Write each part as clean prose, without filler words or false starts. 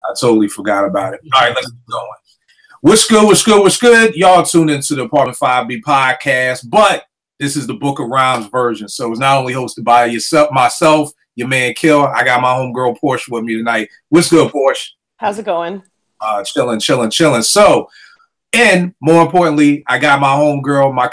I totally forgot about it. All right, let's keep going. What's good? What's good? What's good? Y'all tuned into the Apartment 5B podcast, but this is the Book of Rhymes version. So it's not only hosted by myself, your man Kill. I got my homegirl Porsche with me tonight. What's good, Porsche? How's it going? Chilling. So, and more importantly, I got my homegirl, my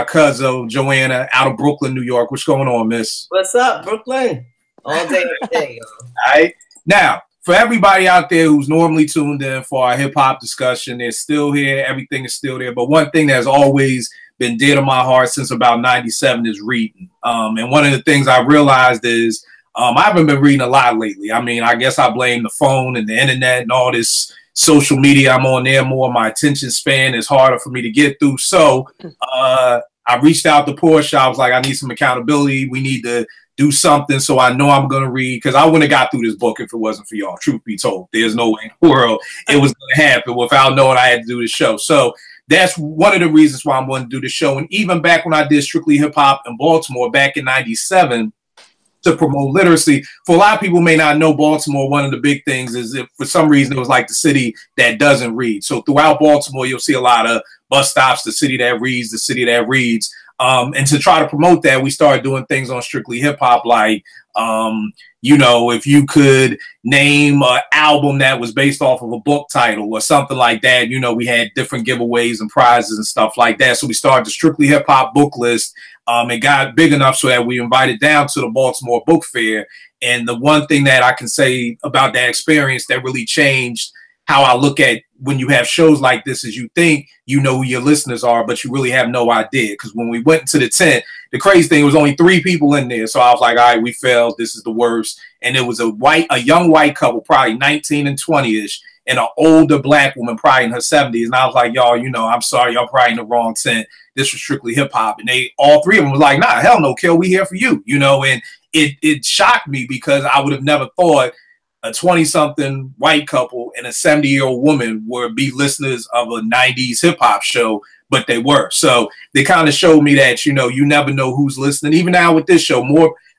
cousin Joanna out of Brooklyn, New York. What's going on, miss? What's up, Brooklyn? All day, every day. All right. Now, for everybody out there who's normally tuned in for our hip-hop discussion, they're still here. Everything is still there. But one thing that's always been dear to my heart since about 97 is reading. And one of the things I realized is I haven't been reading a lot lately. I mean, I guess I blame the phone and the internet and all this social media. I'm on there more. My attention span is harder for me to get through. So I reached out to Porsche. I was like, I need some accountability. We need to do something so I know I'm going to read, because I wouldn't have got through this book if it wasn't for y'all. Truth be told, there's no way in the world it was going to happen without knowing I had to do this show. So that's one of the reasons why I'm going to do the show. And even back when I did Strictly Hip Hop in Baltimore back in 97 to promote literacy, for a lot of people may not know Baltimore, one of the big things is if for some reason it was like the city that doesn't read. So throughout Baltimore, you'll see a lot of bus stops, the city that reads, the city that reads. And to try to promote that, we started doing things on Strictly Hip Hop, like, you know, if you could name an album that was based off of a book title or something like that, you know, we had different giveaways and prizes and stuff like that. So we started the Strictly Hip Hop book list. It got big enough so that we invited down to the Baltimore Book Fair. And the one thing that I can say about that experience that really changed how I look at when you have shows like this is you think you know who your listeners are, but you really have no idea. Because when we went into the tent, the crazy thing was only 3 people in there. So I was like, all right, we failed. This is the worst. And it was a young white couple, probably 19 and 20-ish, and an older black woman, probably in her 70s. And I was like, y'all, you know, I'm sorry, y'all probably in the wrong tent. This was Strictly Hip Hop. And all 3 of them was like, nah, hell no, Kill, we here for you. You know, and it shocked me because I would have never thought a 20-something white couple and a 70-year-old woman would be listeners of a 90s hip-hop show, but they were. So they kind of showed me that, you know, you never know who's listening. Even now with this show,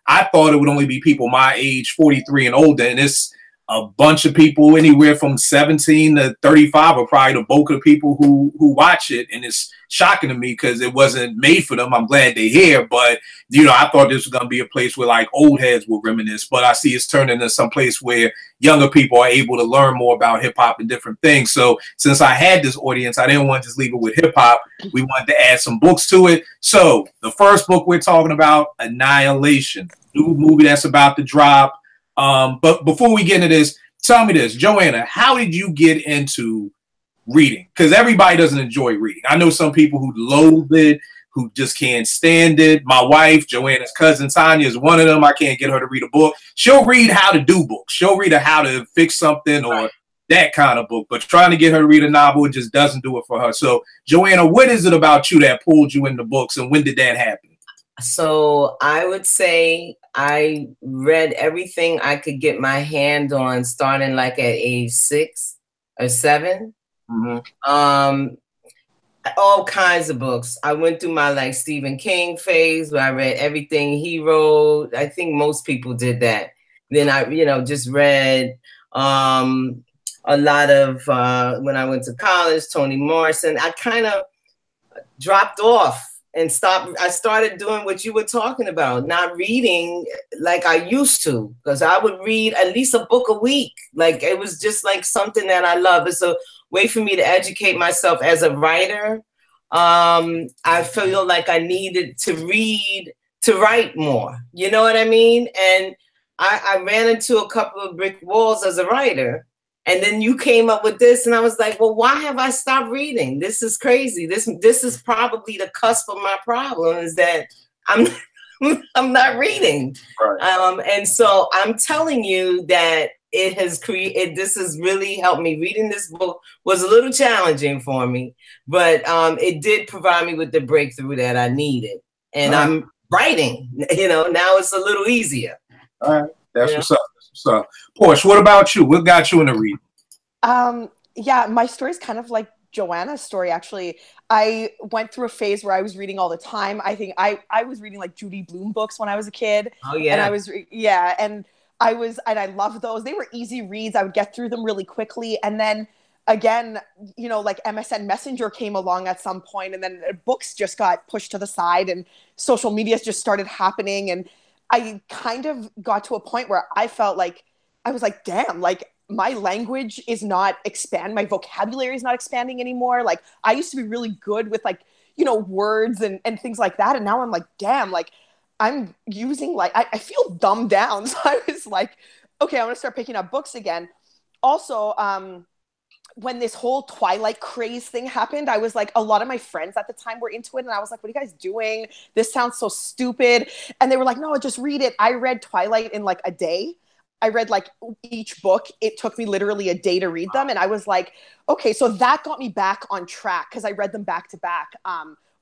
I thought it would only be people my age, 43 and older, and it's a bunch of people anywhere from 17 to 35 are probably the bulk of the people who watch it. And it's shocking to me because it wasn't made for them. I'm glad they're here, but you know, I thought this was going to be a place where like old heads will reminisce, but I see it's turning into some place where younger people are able to learn more about hip hop and different things. So since I had this audience, I didn't want to just leave it with hip hop. We wanted to add some books to it. So the first book we're talking about, Annihilation, new movie that's about to drop. But before we get into this, tell me this, Joanna, how did you get into reading? Because everybody doesn't enjoy reading. I know some people who loathe it, who just can't stand it. My wife, Joanna's cousin Tanya, is one of them. I can't get her to read a book. She'll read how to do books. She'll read how to fix something or that kind of book. But trying to get her to read a novel, it just doesn't do it for her. So, Joanna, what is it about you that pulled you into books, and when did that happen? So I would say I read everything I could get my hand on, starting like at age 6 or 7. Mm-hmm. All kinds of books. I went through my like Stephen King phase where I read everything he wrote. I think most people did that. Then I, you know, just read a lot of when I went to college, Toni Morrison. I kind of dropped off and stopped. I started doing what you were talking about, not reading like I used to, because I would read at least a book a week. Like it was just like something that I love. It's a way for me to educate myself as a writer. I feel like I needed to read to write more. You know what I mean? And I ran into a couple of brick walls as a writer. And then you came up with this, and I was like, well, why have I stopped reading? This is crazy. This is probably the cusp of my problem, is that I'm not reading. Right. And so I'm telling you that it has created, this has really helped me. Reading this book was a little challenging for me, but it did provide me with the breakthrough that I needed. And I'm writing, you know, now it's a little easier. All right. That's what's up. So, Porsche, what about you? What got you into reading? Yeah, my story is kind of like Joanna's story, actually. I went through a phase where I was reading all the time. I think I was reading like Judy Blume books when I was a kid. Oh, yeah. And I was, and and I loved those. They were easy reads. I would get through them really quickly. And then again, you know, like MSN Messenger came along at some point, and then books just got pushed to the side and social media just started happening. And I kind of got to a point where I felt like, I was like, damn, like my language is not my vocabulary is not expanding anymore. Like I used to be really good with like, you know, words and things like that. And now I'm like, damn, like I'm using like, I feel dumbed down. So I was like, okay, I'm going to start picking up books again. Also, when this whole Twilight craze thing happened, I was like, a lot of my friends at the time were into it. And I was like, what are you guys doing? This sounds so stupid. And they were like, no, just read it. I read Twilight in like a day. I read like each book. It took me literally a day to read them. And I was like, okay, so that got me back on track because I read them back to back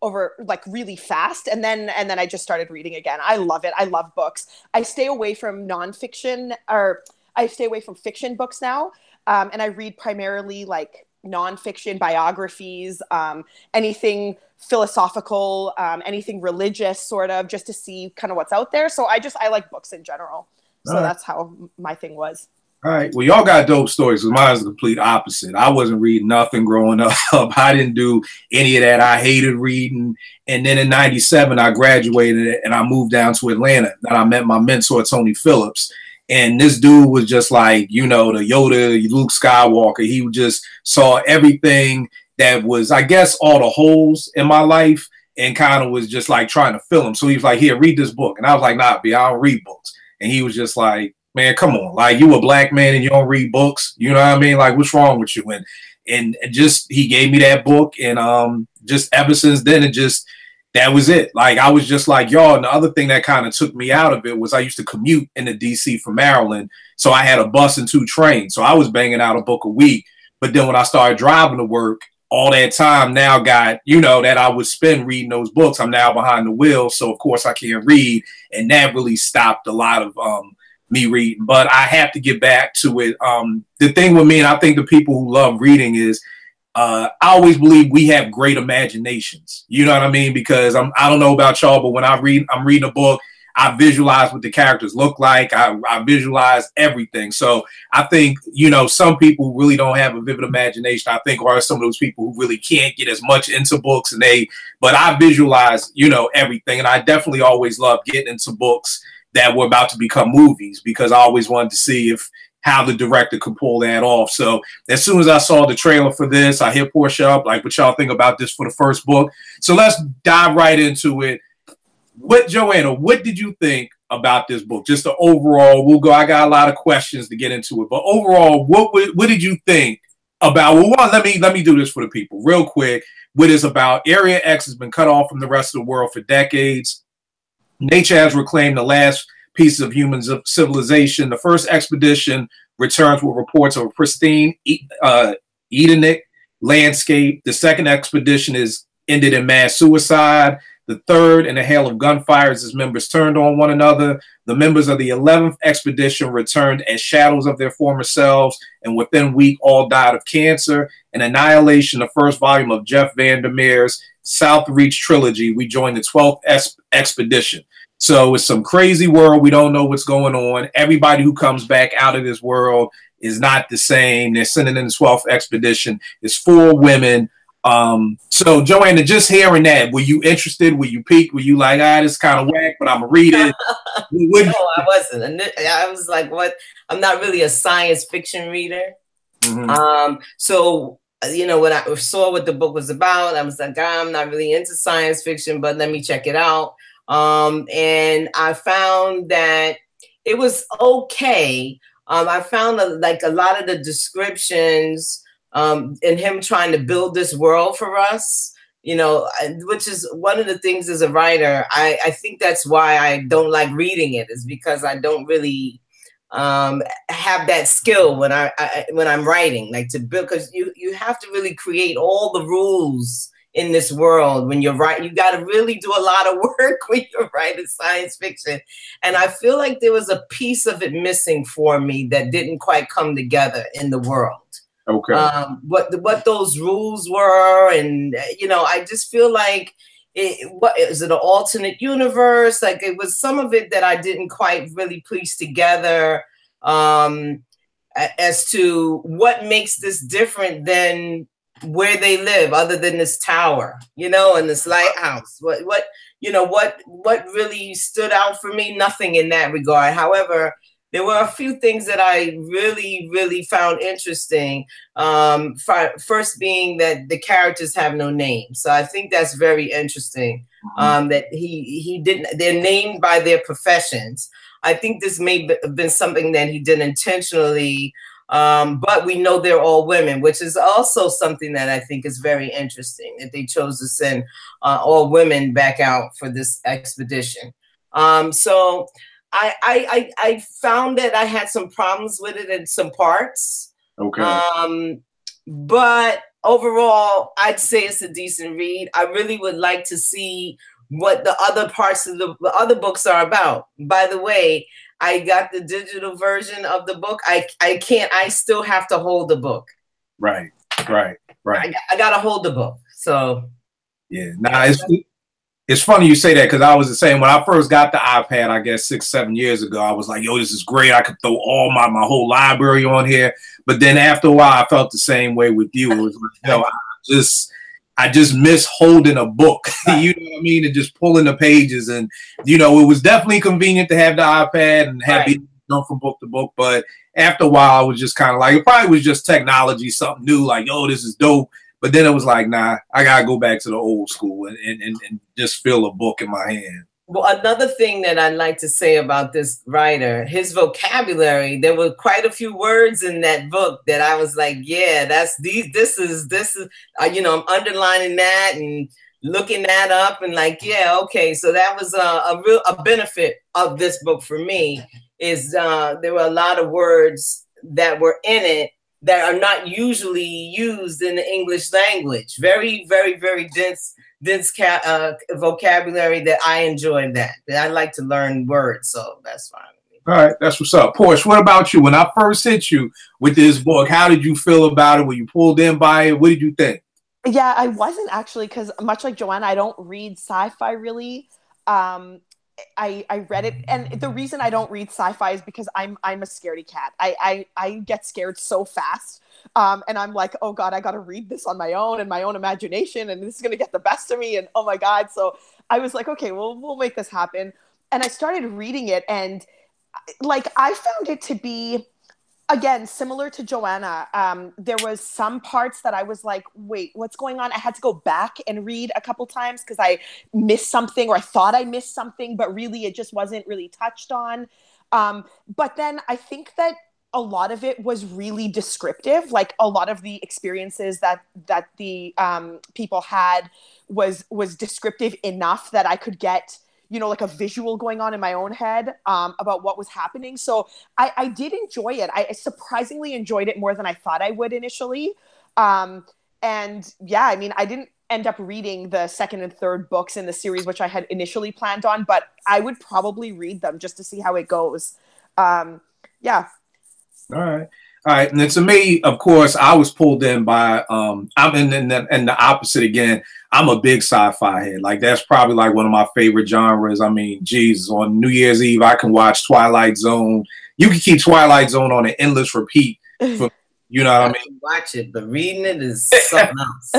over like really fast. And then I just started reading again. I love it. I love books. I stay away from nonfiction, or I stay away from fiction books now. And I read primarily like nonfiction biographies, anything philosophical, anything religious sort of, just to see kind of what's out there. So I like books in general. So that's how my thing was. All right. Well, y'all got dope stories. Mine's the complete opposite. I wasn't reading nothing growing up. I didn't do any of that. I hated reading. And then in 97, I graduated and I moved down to Atlanta. And I met my mentor, Tony Phillips. And this dude was just like, you know, the Yoda, Luke Skywalker. He just saw everything that was, I guess, all the holes in my life and kind of was just like trying to fill them. So he was like, here, read this book. And I was like, nah, B, I don't read books. And he was just like, man, come on. Like, you a black man and you don't read books. You know what I mean? Like, what's wrong with you? And just, he gave me that book. And just ever since then, that was it. Like, I was just like, y'all. And the other thing that kind of took me out of it was I used to commute into DC from Maryland. So I had a bus and 2 trains. So I was banging out a book a week. But then when I started driving to work, all that time now got, you know, that I would spend reading those books. I'm now behind the wheel. So, of course, I can't read. And that really stopped a lot of me reading. But I have to get back to it. The thing with me, and I think the people who love reading is, I always believe we have great imaginations. You know what I mean? Because I don't know about y'all, but when I'm reading a book, I visualize what the characters look like. I visualize everything. So I think, you know, some people really don't have a vivid imagination. I think are some of those people who really can't get as much into books but I visualize, you know, everything. And I definitely always loved getting into books that were about to become movies because I always wanted to see how the director could pull that off. So as soon as I saw the trailer for this, I hit Portia up, like, what y'all think about this for the first book? So let's dive right into it. Joanna, what did you think about this book? Just the overall, I got a lot of questions to get into it, but overall, what did you think about, well, one, let me do this for the people real quick. What is about Area X has been cut off from the rest of the world for decades. Nature has reclaimed the last pieces of human civilization. The first expedition returns with reports of a pristine Edenic landscape. The second expedition is ended in mass suicide. The third in a hail of gunfire as his members turned on one another. The members of the 11th expedition returned as shadows of their former selves, and within a week all died of cancer. In Annihilation, the first volume of Jeff Vandermeer's South Reach trilogy, we joined the 12th expedition. So it's some crazy world. We don't know what's going on. Everybody who comes back out of this world is not the same. They're sending in the 12th expedition. It's 4 women. So Joanna, just hearing that, were you interested? Were you piqued? Were you like, this is kind of whack, but I'm gonna read it? No, I wasn't. I was like, what? I'm not really a science fiction reader. Mm-hmm. So, you know, when I saw what the book was about, I was like, I'm not really into science fiction, but let me check it out. And I found that it was okay. I found like a lot of the descriptions and him trying to build this world for us, you know, which is one of the things as a writer. I think that's why I don't like reading it, is because I don't really have that skill when I'm writing, like to build, because you have to really create all the rules in this world when you're writing. You got to really do a lot of work when you're writing science fiction. And I feel like there was a piece of it missing for me that didn't quite come together in the world. Okay. What those rules were. And, you know, I just feel like what is it, an alternate universe? Like, it was some of it that I didn't quite really piece together, as to what makes this different than where they live, other than this tower, you know, and this lighthouse. What you know, what really stood out for me? Nothing in that regard. However, there were a few things that I really found interesting. First being that the characters have no name. So I think that's very interesting. That he didn't, they're named by their professions. I think this may have been something that he did intentionally, but we know they're all women, which is also something that I think is very interesting, that they chose to send all women back out for this expedition. So I found that I had some problems with it in some parts. Okay. But overall, I'd say it's a decent read. I really would like to see what the other parts of the other books are about. By the way, I got the digital version of the book. I still have to hold the book. Right. I got to hold the book. So yeah, it's funny you say that, because I was the same when I first got the iPad, I guess 6-7 years ago. I was like, yo, this is great. I could throw all my whole library on here. But then after a while, I felt the same way with you. It was like, yo, I just miss holding a book, you know what I mean? And just pulling the pages. And, you know, it was definitely convenient to have the iPad and have it jump from book to book. But after a while, I was just kind of like, it probably was just technology, something new, like, oh, this is dope. But then it was like, nah, I got to go back to the old school and just feel a book in my hand. Well, another thing that I'd like to say about this writer, his vocabulary, there were quite a few words in that book that I was like, yeah, this is, you know, I'm underlining that and looking that up and like, yeah, okay. So that was a benefit of this book for me, is there were a lot of words that were in it that are not usually used in the English language. Very dense vocabulary that I enjoyed that. I like to learn words, so that's fine. All right, that's what's up. Porsche, what about you? When I first hit you with this book, how did you feel about it? Were you pulled in by it? What did you think? Yeah, I wasn't actually, because much like Joanna, I don't read sci-fi really. I read it, and the reason I don't read sci-fi is because I'm a scaredy cat. I get scared so fast, and I'm like, oh God, I got to read this on my own and my own imagination, and this is gonna get the best of me, and oh my God. So I was like, okay, well, we'll make this happen, and I started reading it, and like I found it to be, again, similar to Joanna. There was some parts that I was like, wait, what's going on? I had to go back and read a couple times because I missed something, or I thought I missed something, but really it just wasn't really touched on. But then I think that a lot of it was really descriptive. Like a lot of the experiences that the people had was descriptive enough that I could get, you know, like a visual going on in my own head about what was happening. So I did enjoy it. I surprisingly enjoyed it more than I thought I would initially. And yeah, I mean, I didn't end up reading the second and third books in the series, which I had initially planned on, but I would probably read them just to see how it goes. Yeah. All right. And then to me, of course, I was pulled in by, I'm in the opposite again. I'm a big sci-fi head. Like, that's probably like one of my favorite genres. I mean, geez, on New Year's Eve, I can watch Twilight Zone. You can keep Twilight Zone on an endless repeat. You know what I mean? Watch it, but reading it is something else.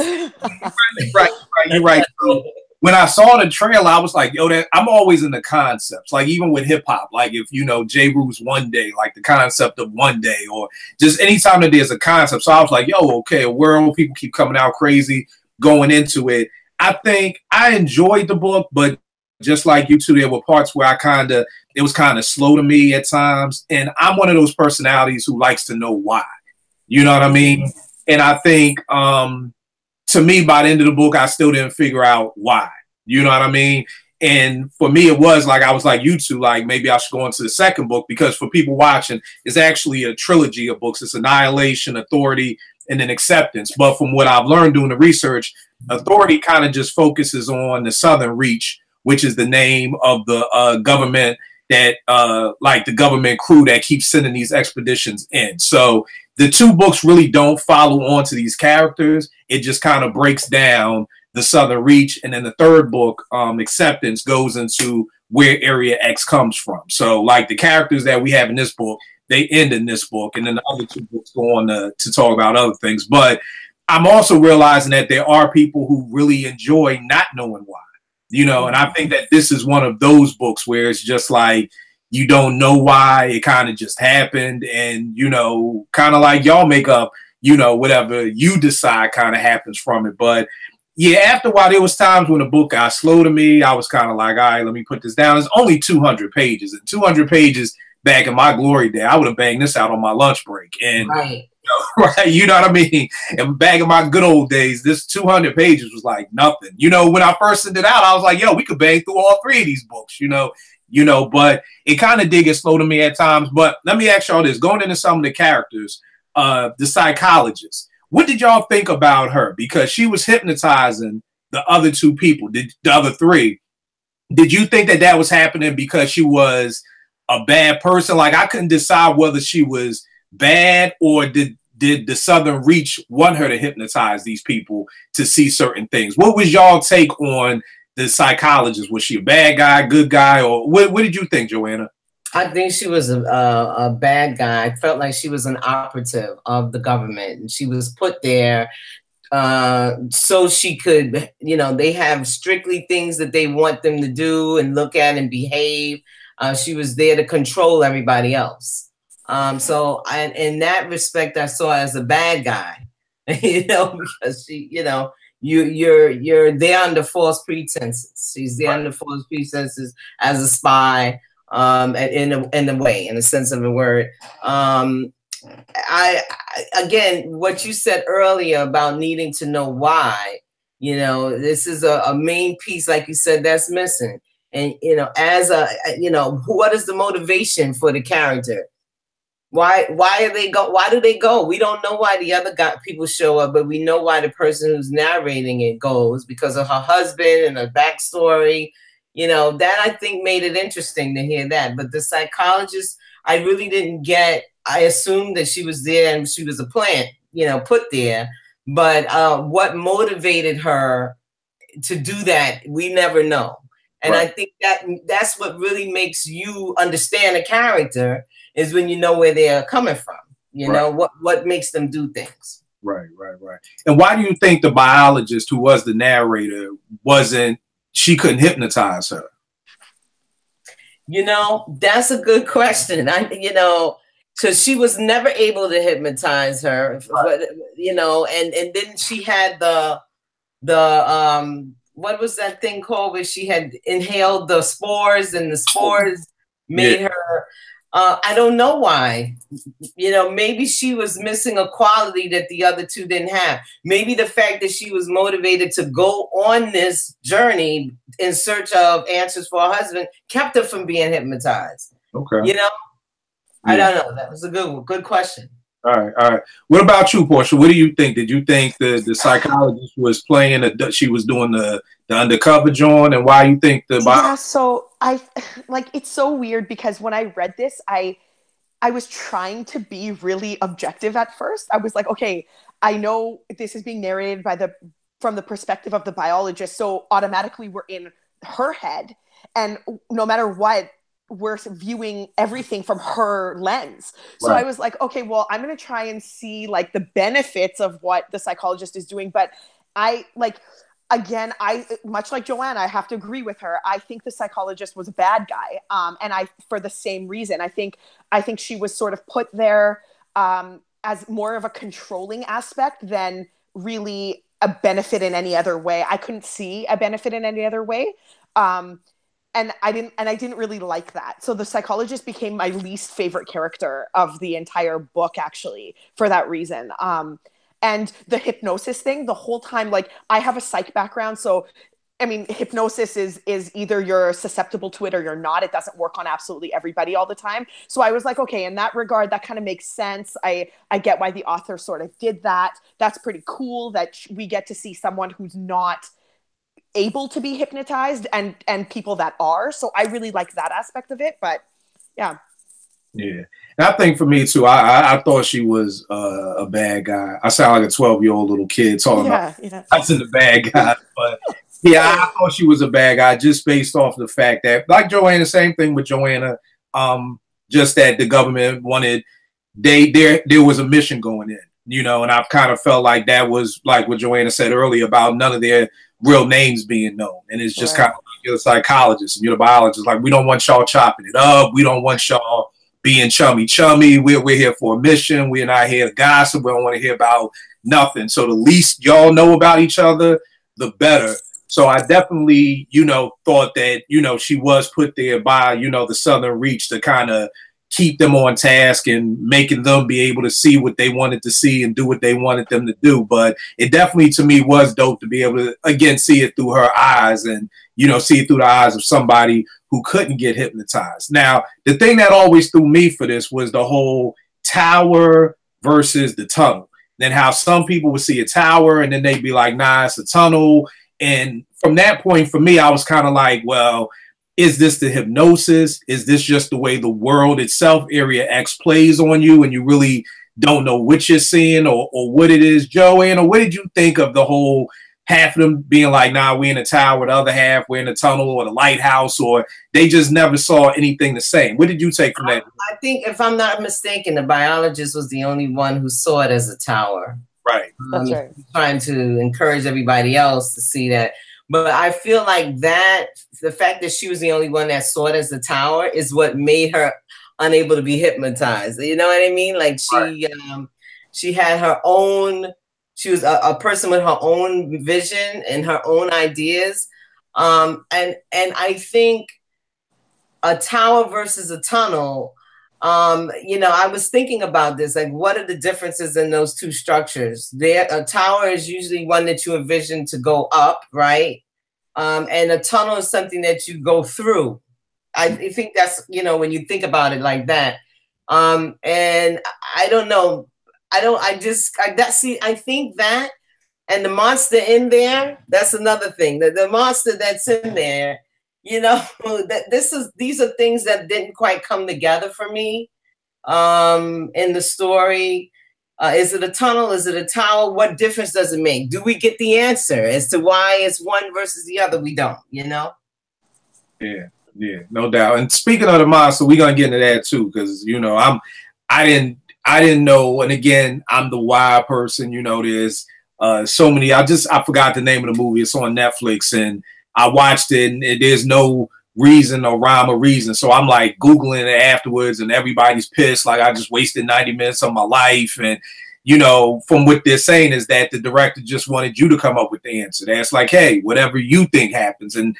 Right. You're right. So when I saw the trailer, I was like, yo, I'm always in the concepts. Like, even with hip hop, like if, you know, J. Rue's One Day, like the concept of one day, or just anytime that there's a concept. So I was like, yo, okay, a world, people keep coming out crazy going into it. I think I enjoyed the book, but just like you two, there were parts where it was kind of slow to me at times. And I'm one of those personalities who likes to know why. You know what I mean? And I think, to me, by the end of the book, I still didn't figure out why. You know what I mean? And for me, it was like, I was like you two, like maybe I should go into the second book, because for people watching, it's actually a trilogy of books. It's Annihilation, Authority, and then Acceptance. But from what I've learned doing the research, Authority kind of just focuses on the Southern Reach, which is the name of the government that, like the government crew that keeps sending these expeditions in. So the two books really don't follow on to these characters. It just kind of breaks down the Southern Reach, and then the third book, Acceptance, goes into where Area X comes from. So like the characters that we have in this book, they end in this book, and then the other two books go on to talk about other things. But I'm also realizing that there are people who really enjoy not knowing why, you know, and I think that this is one of those books where it's just like, you don't know why, it kind of just happened, and, you know, kind of like y'all make up, you know, whatever you decide kind of happens from it. But yeah, after a while, there was times when the book got slow to me. I was kind of like, all right, let me put this down. It's only 200 pages, and 200 pages back in my glory day, I would have banged this out on my lunch break. And right. Right, you know what I mean? And back in my good old days, this 200 pages was like nothing. You know, when I first sent it out, I was like, yo, we could bang through all three of these books, you know, but it kind of did get slow to me at times. But let me ask y'all this, going into some of the characters, the psychologist, what did y'all think about her? Because she was hypnotizing the other two people, the other three. Did you think that that was happening because she was a bad person? Like, I couldn't decide whether she was bad, or did the Southern Reach want her to hypnotize these people to see certain things? What was y'all take on the psychologist? Was she a bad guy, good guy, or what did you think, Joanna? I think she was a bad guy. I felt like she was an operative of the government, and she was put there so she could, you know, they have strictly things that they want them to do and look at and behave. She was there to control everybody else. So in that respect, I saw her as a bad guy, you know, because she, you know, you're there under false pretenses. She's there under false pretenses as a spy, in a way, in the sense of the word. I again, what you said earlier about needing to know why, you know, this is a main piece, like you said, that's missing. And, you know, as a, you know, what is the motivation for the character? Why are they go? Why do they go? We don't know why the other people show up, but we know why the person who's narrating it goes, because of her husband and her backstory. You know, that I think made it interesting to hear that. But the psychologist, I really didn't get. I assumed that she was there and she was a plant, you know, put there. But what motivated her to do that, we never know. And right. I think that's what really makes you understand a character, is when you know where they are coming from, you right. know, what makes them do things. Right. And why do you think the biologist who was the narrator she couldn't hypnotize her? You know, that's a good question. You know, so she was never able to hypnotize her, right. But, you know, and then she had the what was that thing called where she had inhaled the spores, and the spores made her, I don't know why, you know, maybe she was missing a quality that the other two didn't have. Maybe the fact that she was motivated to go on this journey in search of answers for her husband kept her from being hypnotized. Okay. You know, I don't know. That was a good question. All right. What about you, Portia? What do you think? Did you think the psychologist was playing she was doing the undercover joint, and why you think Yeah, so it's so weird, because when I read this, I was trying to be really objective at first. I was like, okay, I know this is being narrated from the perspective of the biologist, so automatically we're in her head, and no matter what, we're viewing everything from her lens. So right. I was like, okay, well, I'm going to try and see like the benefits of what the psychologist is doing. But I much like Joanna, I have to agree with her. I think the psychologist was a bad guy. And for the same reason, I think she was sort of put there as more of a controlling aspect than really a benefit in any other way. I couldn't see a benefit in any other way. And I didn't really like that. So the psychologist became my least favorite character of the entire book, actually, for that reason. And the hypnosis thing, the whole time, like, I have a psych background, so I mean, hypnosis is either you're susceptible to it or you're not. It doesn't work on absolutely everybody all the time. So I was like, okay, in that regard, that kind of makes sense. I get why the author sort of did that. That's pretty cool that we get to see someone who's not able to be hypnotized and people that are. So I really like that aspect of it. But yeah. Yeah. And I think for me too, I thought she was a bad guy. I sound like a 12-year-old little kid talking about Yeah. that's in the bad guy. But yeah, I thought she was a bad guy just based off the fact that, like Joanna, same thing with Joanna. Just that the government wanted there was a mission going in, you know, and I've kind of felt like that was like what Joanna said earlier about none of their real names being known. And it's just kind of like you're a psychologist and you're a biologist, like we don't want y'all chopping it up, we don't want y'all being chummy. We're here for a mission. We're not here to gossip. We don't want to hear about nothing. So the least y'all know about each other, the better. So I definitely, you know, thought that, you know, she was put there by, you know, the Southern Reach to kind of keep them on task and making them be able to see what they wanted to see and do what they wanted them to do. But it definitely, to me, was dope to be able to, again, see it through her eyes and, you know, see it through the eyes of somebody who couldn't get hypnotized. Now, the thing that always threw me for this was the whole tower versus the tunnel. Then how some people would see a tower and then they'd be like, nah, it's a tunnel. And from that point, for me, I was kind of like, well, is this the hypnosis? Is this just the way the world itself, Area X, plays on you and you really don't know what you're seeing or what it is? Joanna, what did you think of the whole half of them being like, nah, we're in a tower, the other half, we're in a tunnel or the lighthouse, or they just never saw anything the same? What did you take from that? I think, if I'm not mistaken, the biologist was the only one who saw it as a tower. Right. That's right. Trying to encourage everybody else to see that. But I feel like that the fact that she was the only one that saw it as a tower is what made her unable to be hypnotized. You know what I mean? Like she had her own, she was a person with her own vision and her own ideas. And I think a tower versus a tunnel, you know, I was thinking about this, like, what are the differences in those two structures? A tower is usually one that you envision to go up, right? And a tunnel is something that you go through. I think that's, you know, when you think about it like that. And I don't know. I think that, and the monster in there, that's another thing. The monster that's in there, you know, these are things that didn't quite come together for me in the story. Is it a tunnel? Is it a tower? What difference does it make? Do we get the answer as to why it's one versus the other? We don't, you know? Yeah, no doubt. And speaking of the monster, we're gonna get into that too, because you know, I didn't know, and again, I'm the why person, you know, there's so many. I forgot the name of the movie. It's on Netflix, and I watched it, and there's no reason or rhyme or reason. So I'm like Googling it afterwards, and everybody's pissed. Like I just wasted 90 minutes of my life. And, you know, from what they're saying is that the director just wanted you to come up with the answer. That's like, hey, whatever you think happens. And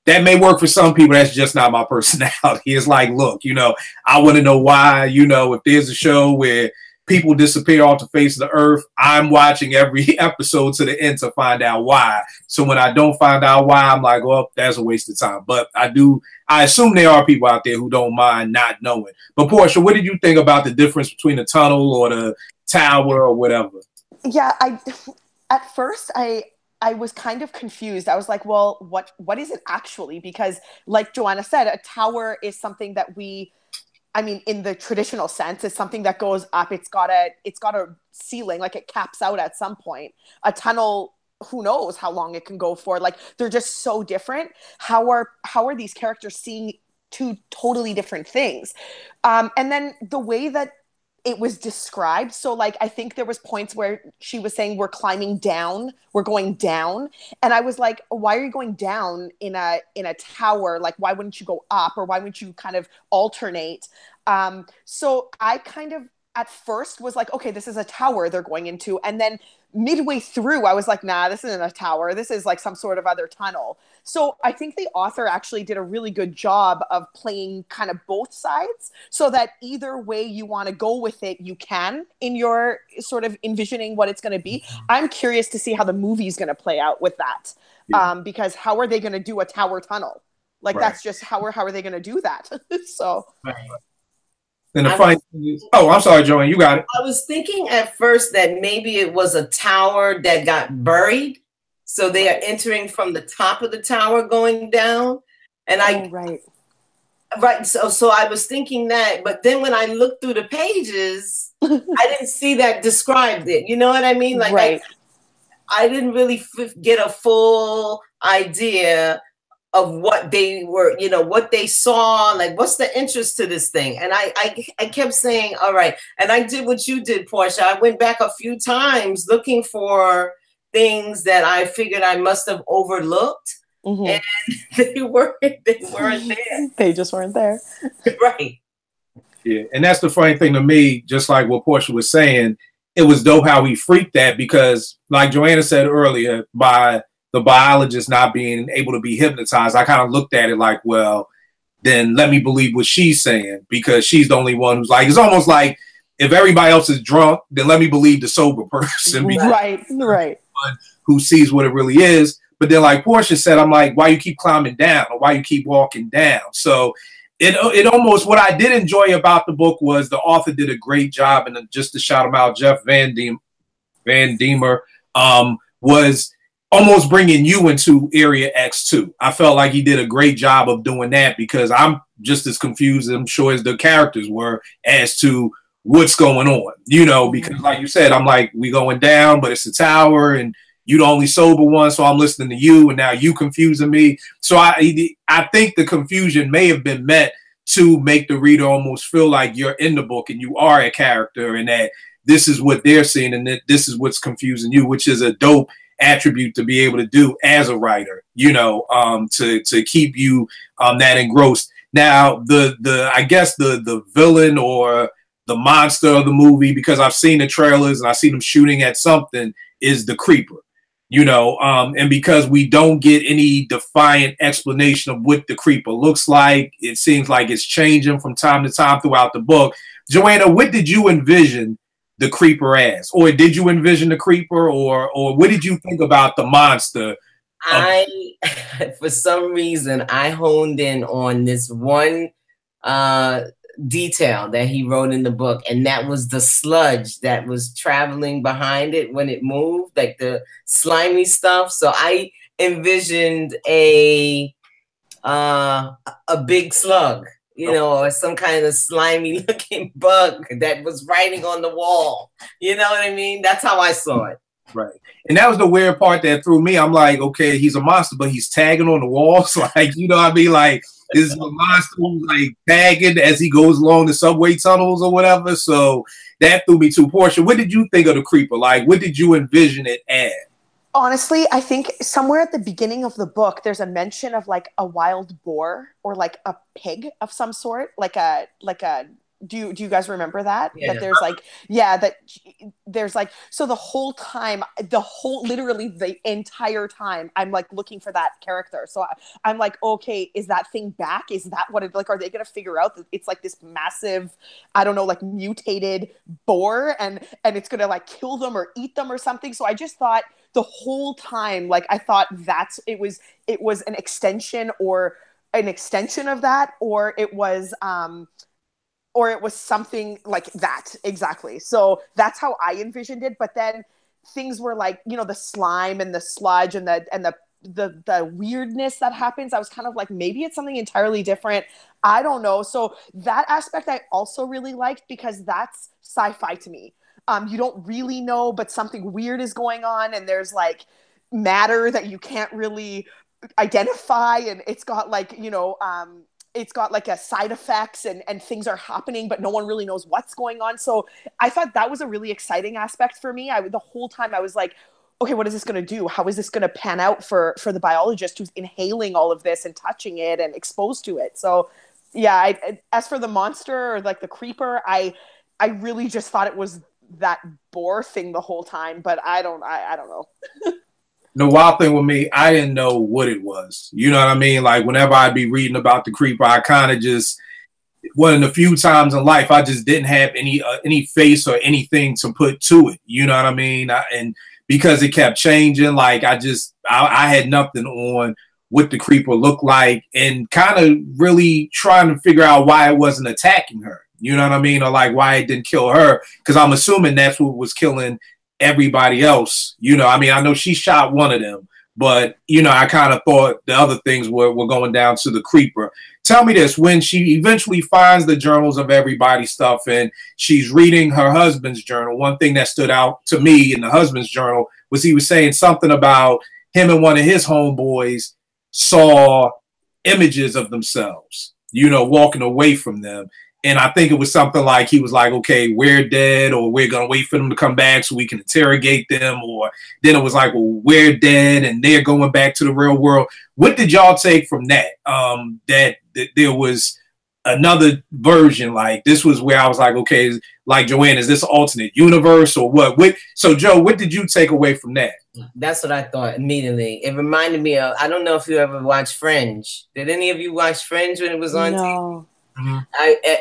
that may work for some people. That's just not my personality. It's like, look, you know, I want to know why, you know, if there's a show where people disappear off the face of the earth, I'm watching every episode to the end to find out why. So when I don't find out why, I'm like, well, that's a waste of time. But I assume there are people out there who don't mind not knowing. But Portia, what did you think about the difference between the tunnel or the tower or whatever? Yeah, at first I was kind of confused. I was like, well, what is it actually? Because like Joanna said, a tower is something that I mean, in the traditional sense, it's something that goes up. It's got a ceiling, like it caps out at some point. A tunnel, who knows how long it can go for? Like they're just so different. How are these characters seeing two totally different things? And then the way that it was described. So like, I think there was points where she was saying we're climbing down, we're going down. And I was like, why are you going down in a tower? Like, why wouldn't you go up, or why wouldn't you kind of alternate? So I kind of at first was like, okay, this is a tower they're going into. And then midway through, I was like, nah, this isn't a tower. This is like some sort of other tunnel. So I think the author actually did a really good job of playing kind of both sides, so that either way you want to go with it, you can, in your sort of envisioning what it's going to be. I'm curious to see how the movie's going to play out with that. Yeah. Because how are they going to do a tower tunnel? Like, right. That's just how are they going to do that? So. Right. And the funny thing is, oh, I'm sorry, Joanne, you got it. I was thinking at first that maybe it was a tower that got buried. So they are entering from the top of the tower going down. And Right. So I was thinking that, but then when I looked through the pages, I didn't see that described it. You know what I mean? Like right. I didn't really get a full idea of what they were, you know, what they saw, like what's the interest to this thing. And I kept saying, all right. And I did what you did, Portia. I went back a few times looking for things that I figured I must have overlooked. And they weren't there. They just weren't there. Right. Yeah. And that's the funny thing to me, just like what Portia was saying, it was dope how he freaked that, because like Joanna said earlier, by the biologist not being able to be hypnotized, I kind of looked at it like, well, then let me believe what she's saying, because she's the only one who's like, it's almost like if everybody else is drunk, then let me believe the sober person. Right. Who sees what it really is. But then, like Portia said, I'm like, why you keep climbing down, or why you keep walking down? So it almost, what I did enjoy about the book was the author did a great job, and just to shout him out, Jeff Van Diemer, was almost bringing you into Area X2. I felt like he did a great job of doing that, because I'm just as confused, I'm sure, as the characters were as to what's going on, you know, because like you said, I'm like, we going down, but it's a tower, and you the only sober one, so I'm listening to you, and now you confusing me. So I think the confusion may have been meant to make the reader almost feel like you're in the book and you are a character, and that this is what they're seeing, and that this is what's confusing you, which is a dope attribute to be able to do as a writer, you know, to keep you that engrossed. Now, I guess the villain or the monster of the movie, because I've seen the trailers and I see them shooting at something, is the Creeper. You know, and because we don't get any defiant explanation of what the Creeper looks like, it seems like it's changing from time to time throughout the book. Joanna, what did you envision the Creeper as? Or did you envision the Creeper, or what did you think about the monster? For some reason, I honed in on this one detail that he wrote in the book, and that was the sludge that was traveling behind it when it moved, like the slimy stuff. So I envisioned a big slug, you know, or some kind of slimy looking bug that was writing on the wall. You know what I mean? That's how I saw it. Right. And that was the weird part that threw me. I'm like, okay, he's a monster, but he's tagging on the walls. Like, you know what I mean? Like, this is a monster who's like tagging as he goes along the subway tunnels or whatever. So that threw me too. Portia, what did you think of the Creeper? Like, what did you envision it as? Honestly, I think somewhere at the beginning of the book, there's a mention of like a wild boar or like a pig of some sort, like a do you guys remember that? Yeah. That there's like, yeah, that there's like, so the whole time, literally the entire time, I'm like looking for that character. So I'm like, okay, is that thing back? Is that what it, like, are they going to figure out that it's like this massive, I don't know, like mutated boar, and it's going to like kill them or eat them or something? So I just thought the whole time, like, I thought it was an extension of that, or it was something like that. Exactly. So that's how I envisioned it. But then things were like, you know, the slime and the sludge and the weirdness that happens. I was kind of like, maybe it's something entirely different. I don't know. So that aspect I also really liked, because that's sci-fi to me. You don't really know, but something weird is going on, and there's like matter that you can't really identify, and it's got like, you know, it's got like a side effects and things are happening, but no one really knows what's going on. So I thought that was a really exciting aspect for me. The whole time I was like, okay, what is this going to do? How is this going to pan out for the biologist who's inhaling all of this and touching it and exposed to it? So yeah, as for the monster or like the Creeper, I really just thought it was that boar thing the whole time, but I don't know. The wild thing with me, I didn't know what it was. You know what I mean? Like, whenever I'd be reading about the Creeper, I kind of just, one of the few times in life, I just didn't have any face or anything to put to it. You know what I mean? And because it kept changing, like, I had nothing on what the Creeper looked like, and kind of really trying to figure out why it wasn't attacking her. You know what I mean? Or like why it didn't kill her, because I'm assuming that's what was killing everybody else. You know, I mean, I know she shot one of them, But, you know, I kind of thought the other things were going down to the creeper. Tell me this, when she eventually finds the journals of everybody's stuff and she's reading her husband's journal, one thing that stood out to me in the husband's journal was he was saying something about him and one of his homeboys saw images of themselves, you know, walking away from them. And I think it was something like he was like, okay, we're dead, or we're going to wait for them to come back so we can interrogate them. Or then it was like, well, we're dead and they're going back to the real world. What did y'all take from that? That there was another version, like this was where I was like, okay, like Joanne, is this an alternate universe or what? So Joe, what did you take away from that? That's what I thought immediately. It reminded me of, I don't know if you ever watched Fringe. Did any of you watch Fringe when it was on TV? Mm-hmm.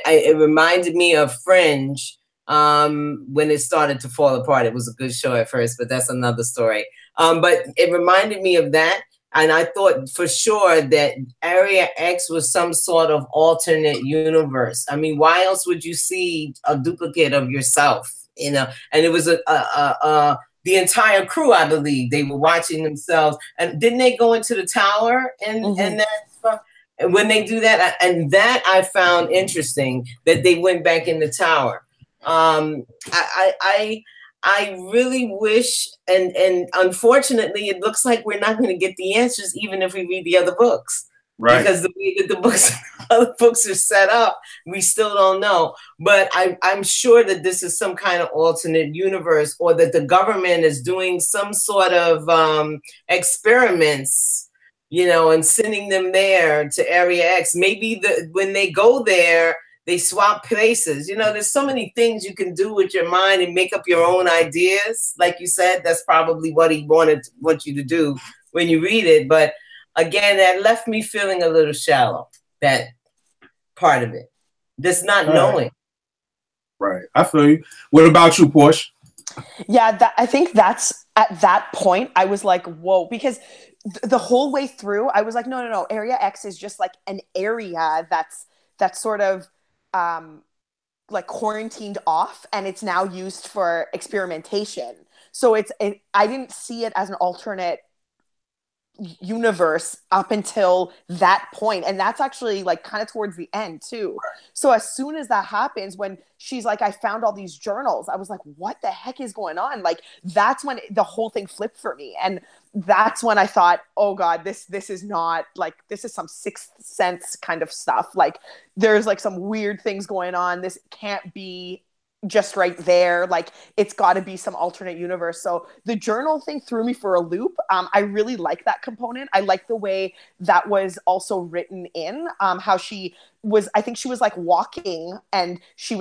It reminded me of Fringe when it started to fall apart. It was a good show at first, but that's another story. But it reminded me of that. And I thought for sure that Area X was some sort of alternate universe. I mean, why else would you see a duplicate of yourself? You know, and it was the entire crew, I believe, they were watching themselves. And didn't they go into the tower and that stuff? And when they do that, and that I found interesting that they went back in the tower. I really wish, and unfortunately, it looks like we're not going to get the answers, even if we read the other books, right? Because the way that the other books are set up, we still don't know. But I'm sure that this is some kind of alternate universe, or that the government is doing some sort of experiments, you know, and sending them there to Area X. Maybe when they go there, they swap places. You know, there's so many things you can do with your mind and make up your own ideas. Like you said, that's probably what he want you to do when you read it. But again, that left me feeling a little shallow, that part of it. Just not knowing. Right. I feel you. What about you, Porsche? Yeah, I think that's at that point, I was like, whoa, because the whole way through, I was like, no. Area X is just like an area that's sort of like quarantined off, and it's now used for experimentation. So I didn't see it as an alternate universe up until that point, and that's actually like kind of towards the end too. So as soon as that happens, when she's like, I found all these journals, I was like, what the heck is going on? Like, that's when the whole thing flipped for me, and that's when I thought, oh god, this is not like, this is some Sixth Sense kind of stuff. Like, there's like some weird things going on. This can't be just right there. Like, it's got to be some alternate universe. So the journal thing threw me for a loop. I really like that component. I like the way that was also written in, how she was, I think she was like walking, and she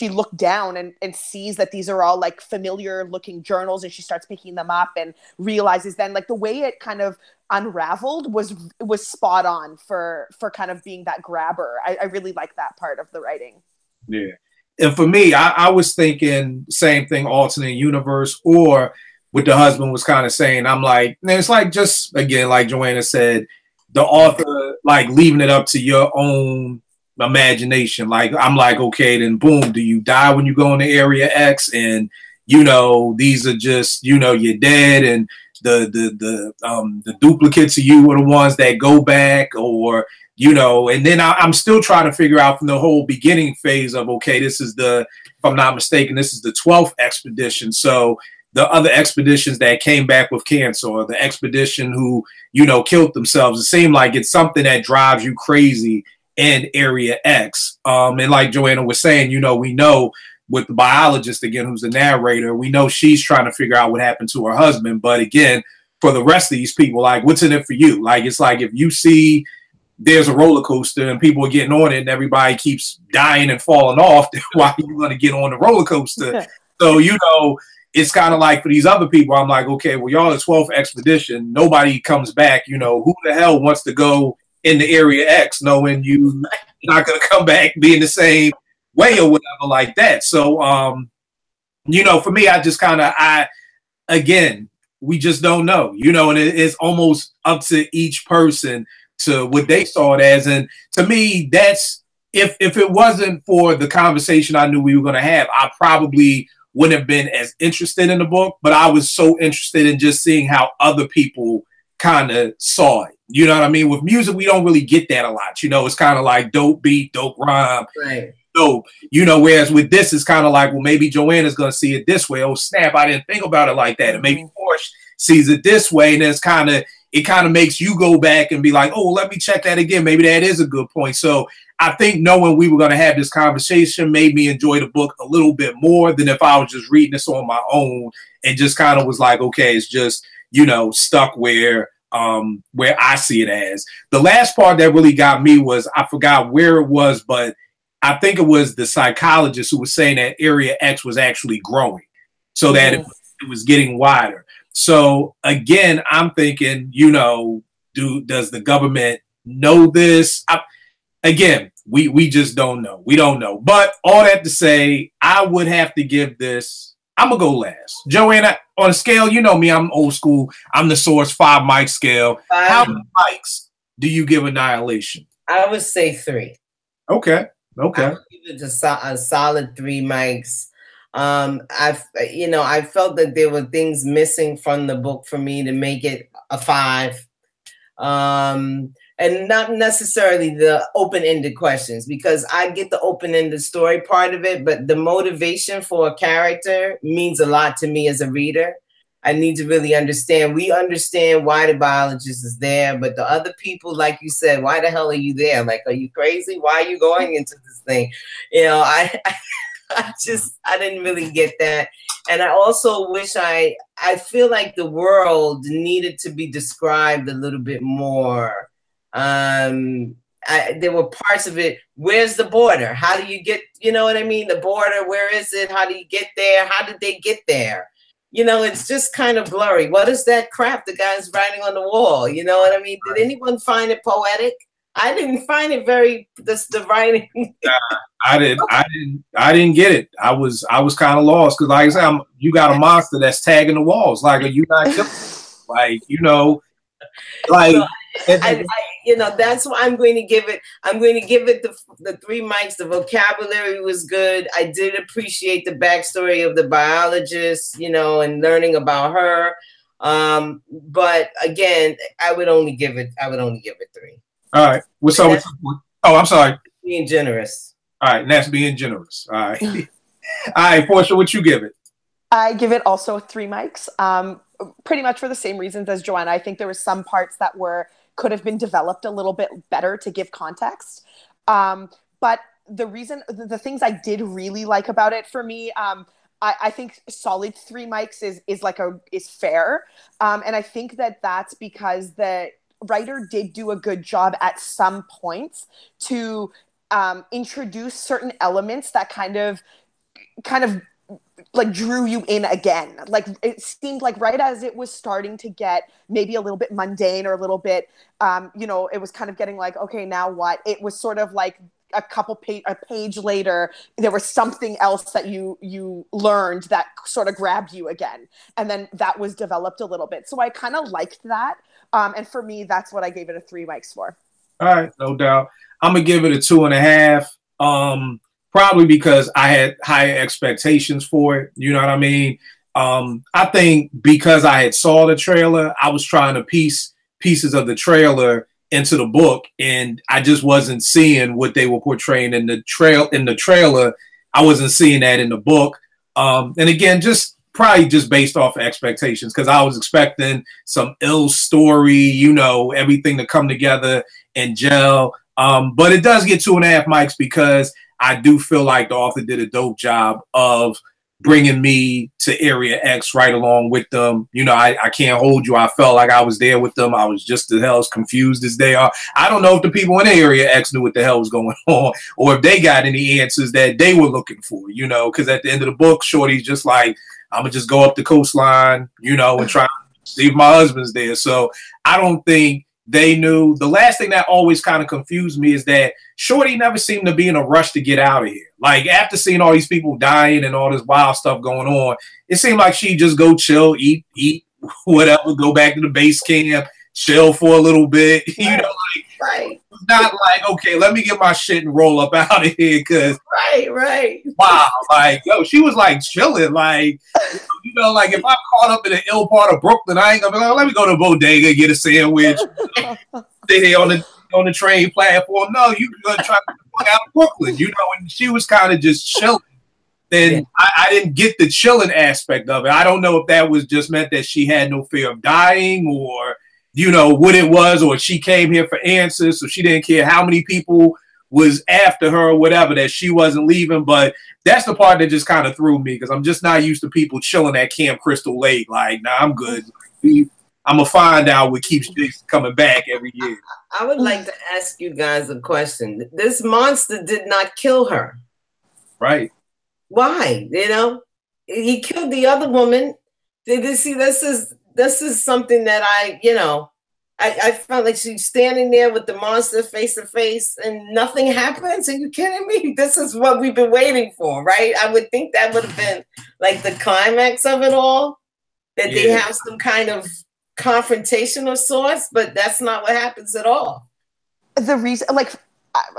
looked down and sees that these are all like familiar looking journals, and she starts picking them up and realizes then, like, the way it kind of unraveled was spot on for kind of being that grabber. I really like that part of the writing. Yeah. And for me, I was thinking same thing, alternate universe, or what the husband was kind of saying. I'm like, man, it's like, just again, like Joanna said, the author like leaving it up to your own imagination. Like, I'm like, okay, then boom, do you die when you go into Area X? And you know, these are just, you know, you're dead, and the duplicates of you are the ones that go back, or you know. And then I'm still trying to figure out from the whole beginning phase of, okay, this is if I'm not mistaken, this is the 12th expedition. So the other expeditions that came back with cancer, or the expedition who, you know, killed themselves, it seemed like it's something that drives you crazy in Area X. And like Joanna was saying, you know, we know with the biologist, again, who's the narrator, we know she's trying to figure out what happened to her husband. But again, for the rest of these people, like, what's in it for you? Like, it's like if you see there's a roller coaster and people are getting on it and everybody keeps dying and falling off, then why are you going to get on the roller coaster? So, you know, it's kind of like for these other people, I'm like, okay, well, y'all the 12th expedition, nobody comes back. You know, who the hell wants to go in the Area X knowing you're not going to come back being the same way or whatever like that? So, you know, for me, I just kind of, again, we just don't know, you know, and it's almost up to each person to what they saw it as. And to me, that's, if it wasn't for the conversation I knew we were going to have, I probably wouldn't have been as interested in the book. But I was so interested in just seeing how other people kind of saw it. You know what I mean? With music, we don't really get that a lot. You know, it's kind of like dope beat, dope rhyme, right? Dope. You know, whereas with this, it's kind of like, well, maybe Joanna's going to see it this way. Oh, snap, I didn't think about it like that. And maybe Porsche sees it this way. And it's it kind of makes you go back and be like, oh, let me check that again. Maybe that is a good point. So I think knowing we were going to have this conversation made me enjoy the book a little bit more than if I was just reading this on my own and just kind of was like, okay, it's just, you know, stuck where I see it as. The last part that really got me was, I forgot where it was, but I think it was the psychologist who was saying that Area X was actually growing, so that it was getting wider. So again, I'm thinking, you know, does the government know this? Again, we just don't know. We don't know. But all that to say, I would have to give this, I'm going to go last. Joanna, on a scale, you know me, I'm old school. I'm the Source 5 mic scale. How many mics do you give Annihilation? I would say 3. Okay. Okay. I would give it a solid 3 mics. I felt that there were things missing from the book for me to make it a 5. And not necessarily the open-ended questions, because I get the open-ended story part of it, but the motivation for a character means a lot to me as a reader. I need to really understand. We understand why the biologist is there, but the other people, like you said, why the hell are you there? Like, are you crazy? Why are you going into this thing? You know, I didn't really get that. And I also wish I feel like the world needed to be described a little bit more. There were parts of it. Where's the border? How do you get, you know what I mean? The border, where is it? How do you get there? How did they get there? You know, it's just kind of blurry. What is that crap the guy's writing on the wall? You know what I mean? Did anyone find it poetic? I didn't find it very, the writing. I didn't get it. I was kind of lost, because like I said, you got a monster that's tagging the walls. Like, are you not killing? Like, you know, like. So, you know, that's why I'm going to give it. I'm going to give it the 3 mics. The vocabulary was good. I did appreciate the backstory of the biologist, you know, and learning about her. But again, I would only give it 3. All right. What's up? Oh, I'm sorry. Being generous. All right, and that's being generous. All right. All right, Portia, what you give it? I give it also 3 mics. Pretty much for the same reasons as Joanna. I think there were some parts that could have been developed a little bit better to give context. But the things I did really like about it, for me, I think solid 3 mics is fair. And I think that's because the writer did do a good job at some points to introduce certain elements that kind of like drew you in again. Like, it seemed like right as it was starting to get maybe a little bit mundane or a little bit, you know, it was kind of getting like, okay, now what? It was sort of like a page later, there was something else that you learned that sort of grabbed you again. And then that was developed a little bit. So I kind of liked that. And for me, that's what I gave it a 3 mics for. All right, no doubt. I'm going to give it a 2.5. Probably because I had higher expectations for it. You know what I mean? I think because I had saw the trailer, I was trying to piece pieces of the trailer into the book, and I just wasn't seeing what they were portraying in the trailer. I wasn't seeing that in the book. And again, probably just based off of expectations, because I was expecting some ill story, you know, everything to come together and gel. But it does get 2.5 mics because I do feel like the author did a dope job of bringing me to Area X right along with them. You know, I can't hold you. I felt like I was there with them. I was just as hell as confused as they are. I don't know if the people in Area X knew what the hell was going on, or if they got any answers that they were looking for, you know, because at the end of the book, Shorty's just like, I'm going to just go up the coastline, you know, and try to see if my husband's there. So I don't think they knew. The last thing that always kind of confused me is that Shorty never seemed to be in a rush to get out of here. Like, after seeing all these people dying and all this wild stuff going on, it seemed like she'd just go chill, eat, whatever, go back to the base camp, chill for a little bit. You know, like right. Not like, okay, let me get my shit and roll up out of here, because right. Wow, like yo, she was like chilling, like you know, like if I'm caught up in the ill part of Brooklyn, I ain't gonna be like, let me go to bodega, get a sandwich, stay here on the train platform. No, you gonna try to get the fuck out of Brooklyn, you know. And she was kind of just chilling. And I didn't get the chilling aspect of it. I don't know if that was just meant that she had no fear of dying, or you know what it was, or she came here for answers, so she didn't care how many people was after her or whatever, that she wasn't leaving. But that's the part that just kind of threw me, because I'm just not used to people chilling at Camp Crystal Lake. Like, nah, I'm good. I'm gonna find out what keeps Jason coming back every year. I would like to ask you guys a question. This monster did not kill her, right? Why? You know, he killed the other woman. Did you see? This is something that I felt like she's standing there with the monster face to face and nothing happens. Are you kidding me? This is what we've been waiting for, right? I would think that would have been like the climax of it all, that they have some kind of confrontation of sorts, but that's not what happens at all. The reason, like,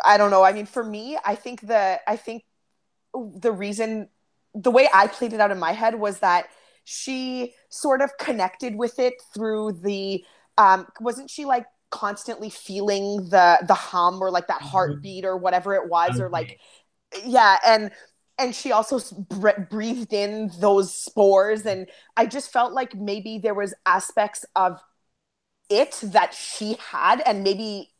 I don't know. I mean, for me, I think the reason, the way I played it out in my head was that she sort of connected with it through the, wasn't she like constantly feeling the hum or like that heartbeat or whatever it was, or like, and she also breathed in those spores, and I just felt like maybe there was aspects of it that she had, and maybe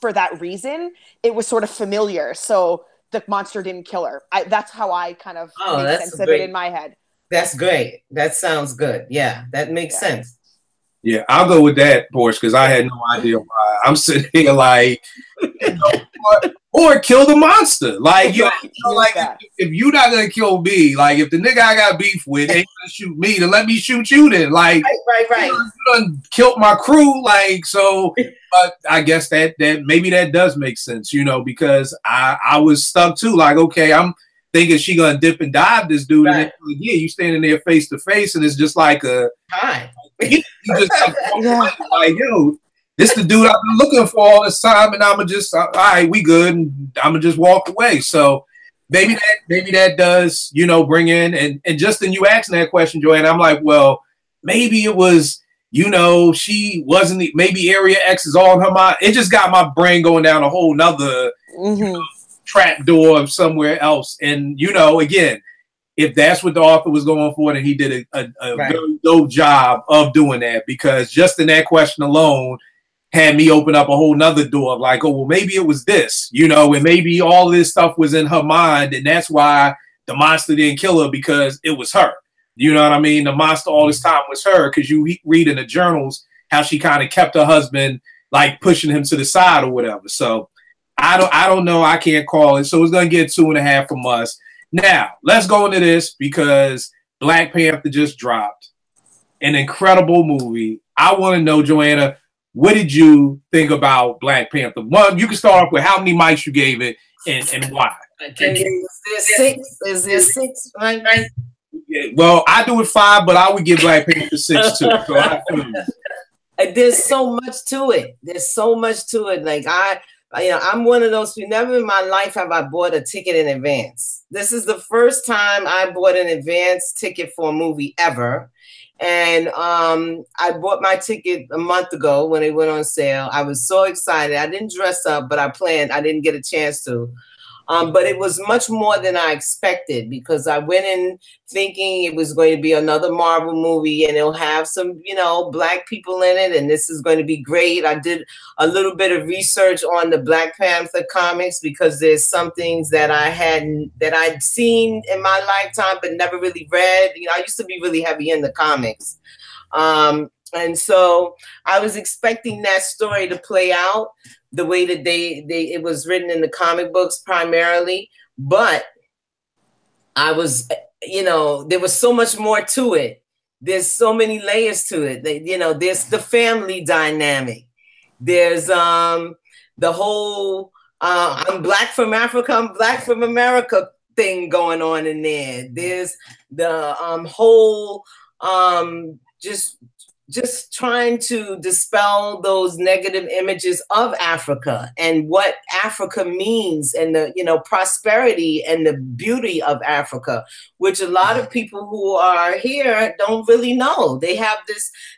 for that reason it was sort of familiar, so the monster didn't kill her. That's how I kind of made sense of it in my head. That's great. That sounds good. Yeah, that makes sense. Yeah, I'll go with that, Porsche, because I had no idea why. I'm sitting here like, you know, or kill the monster. Like, you know, like if you're not gonna kill me, like if the nigga I got beef with ain't gonna shoot me, then let me shoot you then. Like, right. You done killed my crew, like so. But I guess that maybe that does make sense, you know, because I was stuck too. Like, okay, I'm thinking she gonna dip and dive this dude, and then, yeah, you standing there face to face, and it's just like a hi. You just like, yo, this the dude I've been looking for all this time, and I'ma just all right, we good, and I'ma just walk away. So maybe that does, you know, bring in and just in you asking that question, Joanne, I'm like, well, maybe it was, you know, she wasn't, maybe Area X is all in her mind. It just got my brain going down a whole nother you know, trap door of somewhere else. And you know, again, if that's what the author was going for, then he did a very dope job of doing that, because just in that question alone had me open up a whole nother door of like, oh, well, maybe it was this, you know, and maybe all this stuff was in her mind, and that's why the monster didn't kill her, because it was her. You know what I mean? The monster all this time was her, because you read in the journals how she kind of kept her husband, like pushing him to the side or whatever. So I don't know. I can't call it. So it's gonna get 2.5 from us. Now, let's go into this, because Black Panther just dropped. An incredible movie. I want to know, Joanna, what did you think about Black Panther? One, you can start off with how many mics you gave it and why. Is there six? Right? Yeah, well, I do it 5, but I would give Black Panther 6 too. So I feel you. There's so much to it. There's so much to it. Like I'm one of those people. Never in my life have I bought a ticket in advance. This is the first time I bought an advance ticket for a movie ever. And I bought my ticket a month ago when it went on sale. I was so excited. I didn't dress up, but I planned. I didn't get a chance to. But it was much more than I expected, because I went in thinking it was going to be another Marvel movie and it'll have some, you know, Black people in it, and this is going to be great. I did a little bit of research on the Black Panther comics, because there's some things that I'd seen in my lifetime but never really read. You know, I used to be really heavy in the comics. And so I was expecting that story to play out the way that it was written in the comic books primarily, but I was, you know, there was so much more to it. There's so many layers to it. You know, there's the family dynamic. There's the whole I'm Black from Africa, I'm Black from America thing going on in there. There's the whole just just trying to dispel those negative images of Africa and what Africa means, and the, you know, prosperity and the beauty of Africa, which a lot of people who are here don't really know. They have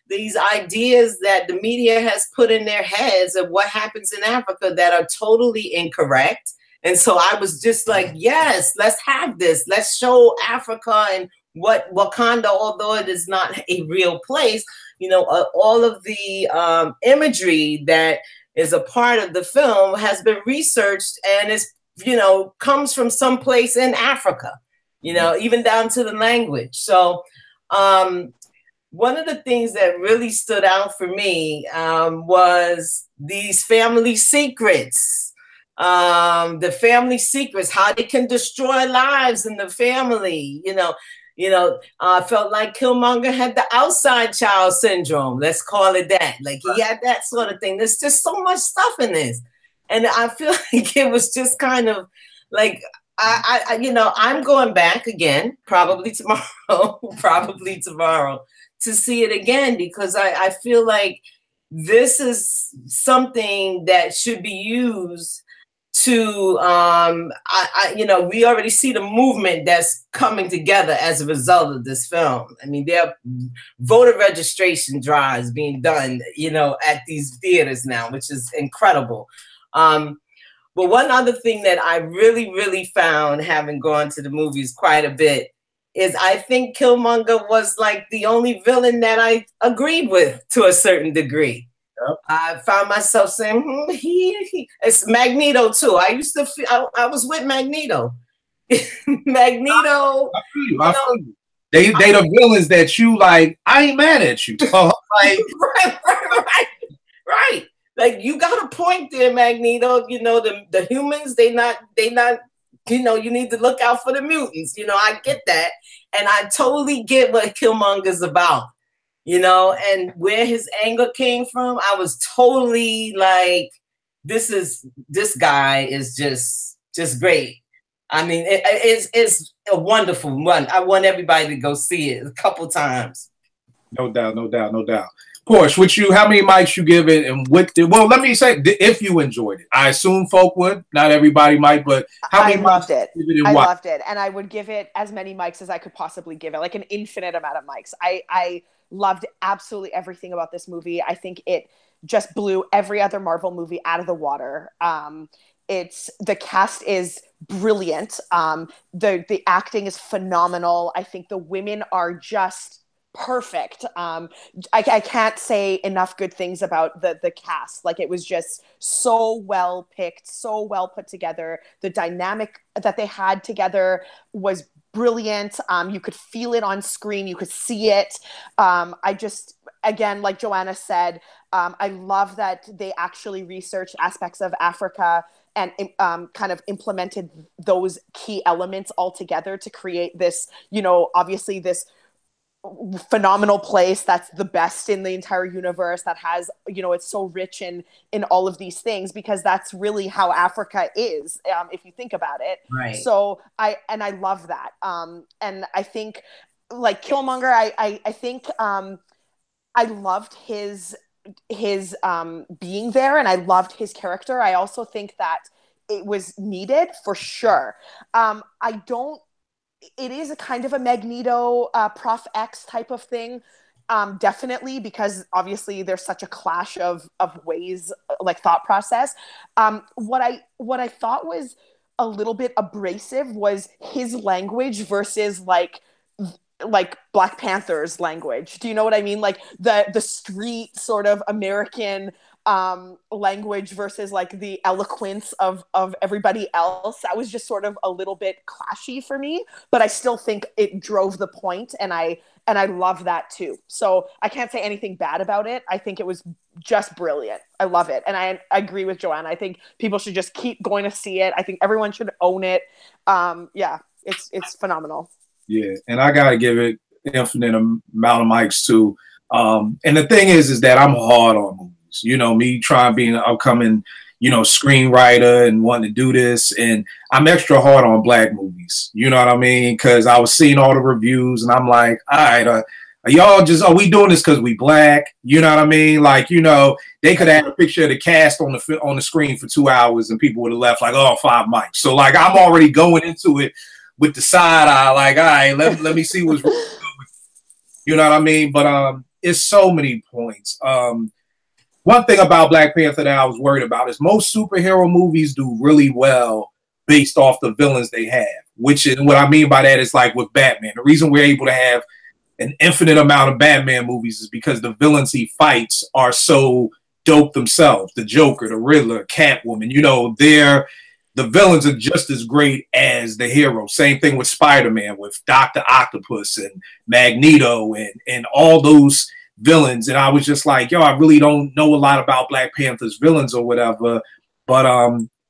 these ideas that the media has put in their heads of what happens in Africa that are totally incorrect. And so I was just like, yes, let's have this. Let's show Africa and what Wakanda, although it is not a real place, you know, all of the imagery that is a part of the film has been researched and is, you know, comes from someplace in Africa, you know, even down to the language. So one of the things that really stood out for me was these family secrets. The family secrets, how they can destroy lives in the family, I felt like Killmonger had the outside child syndrome. Let's call it that. Like he had that sort of thing. There's just so much stuff in this. And I feel like it was just kind of like, I'm going back again, probably tomorrow, to see it again, because I feel like this is something that should be used to, we already see the movement that's coming together as a result of this film. I mean, there are voter registration drives being done, at these theaters now, which is incredible. But one other thing that I really, really found, having gone to the movies quite a bit, is I think Killmonger was like the only villain that I agreed with to a certain degree. Yep. I found myself saying, it's Magneto too. I used to feel, I was with Magneto. Magneto. I feel you. They the villains that you like. I ain't mad at you. Like, right. Like, you got a point there, Magneto. The humans, they not. You need to look out for the mutants. I get that, and I totally get what Killmonger's about. And where his anger came from, I was totally like, this guy is just great. I mean, it's a wonderful one. I want everybody to go see it a couple times. No doubt. Porsche, how many mics you give it, and well, let me say, if you enjoyed it. I assume folk would. Not everybody might, but how many loved it. I loved it, and I would give it as many mics as I could possibly give it, like an infinite amount of mics. I loved absolutely everything about this movie. I think it just blew every other Marvel movie out of the water. The cast is brilliant. The acting is phenomenal. I think the women are just perfect. I can't say enough good things about the cast. Like, it was just so well picked, so well put together. The dynamic that they had together was brilliant. You could feel it on screen. You could see it. Again, like Joanna said, I love that they actually researched aspects of Africa and kind of implemented those key elements all together to create this, obviously this phenomenal place that's the best in the entire universe, that has, it's so rich in all of these things, because that's really how Africa is, if you think about it. Right. So I love that. And I think, like Killmonger, I think I loved his being there, and I loved his character. I also think that it was needed for sure. It is a kind of a Magneto, Prof X type of thing, definitely, because obviously there's such a clash of ways, like thought process. What I thought was a little bit abrasive was his language versus like Black Panther's language. Do you know what I mean? Like the street sort of American language versus like the eloquence of everybody else. That was just sort of a little bit clashy for me, but I still think it drove the point, and I love that too. So I can't say anything bad about it. I think it was just brilliant. I love it. And I agree with Joanna. I think people should just keep going to see it. I think everyone should own it. It's phenomenal. Yeah, and I gotta give it infinite amount of mics too. And the thing is that I'm hard on movies. Me trying being an upcoming, screenwriter and wanting to do this, and I'm extra hard on Black movies. You know what I mean? Because I was seeing all the reviews, and I'm like, all right, Are we doing this because we black? You know what I mean? Like, you know, they could have a picture of the cast on the screen for 2 hours and people would have left like, oh, 5 mics. So like, I'm already going into it with the side eye, like, all right, let me see what's really good. You know what I mean? But it's so many points. One thing about Black Panther that I was worried about is most superhero movies do really well based off the villains they have, which is what I mean by that is like with Batman. The reason we're able to have an infinite amount of Batman movies is because the villains he fights are so dope themselves. The Joker, the Riddler, Catwoman, you know, the villains are just as great as the hero. Same thing with Spider-Man, with Dr. Octopus and Magneto and all those villains. And I was just like, yo, I really don't know a lot about Black Panther's villains or whatever. But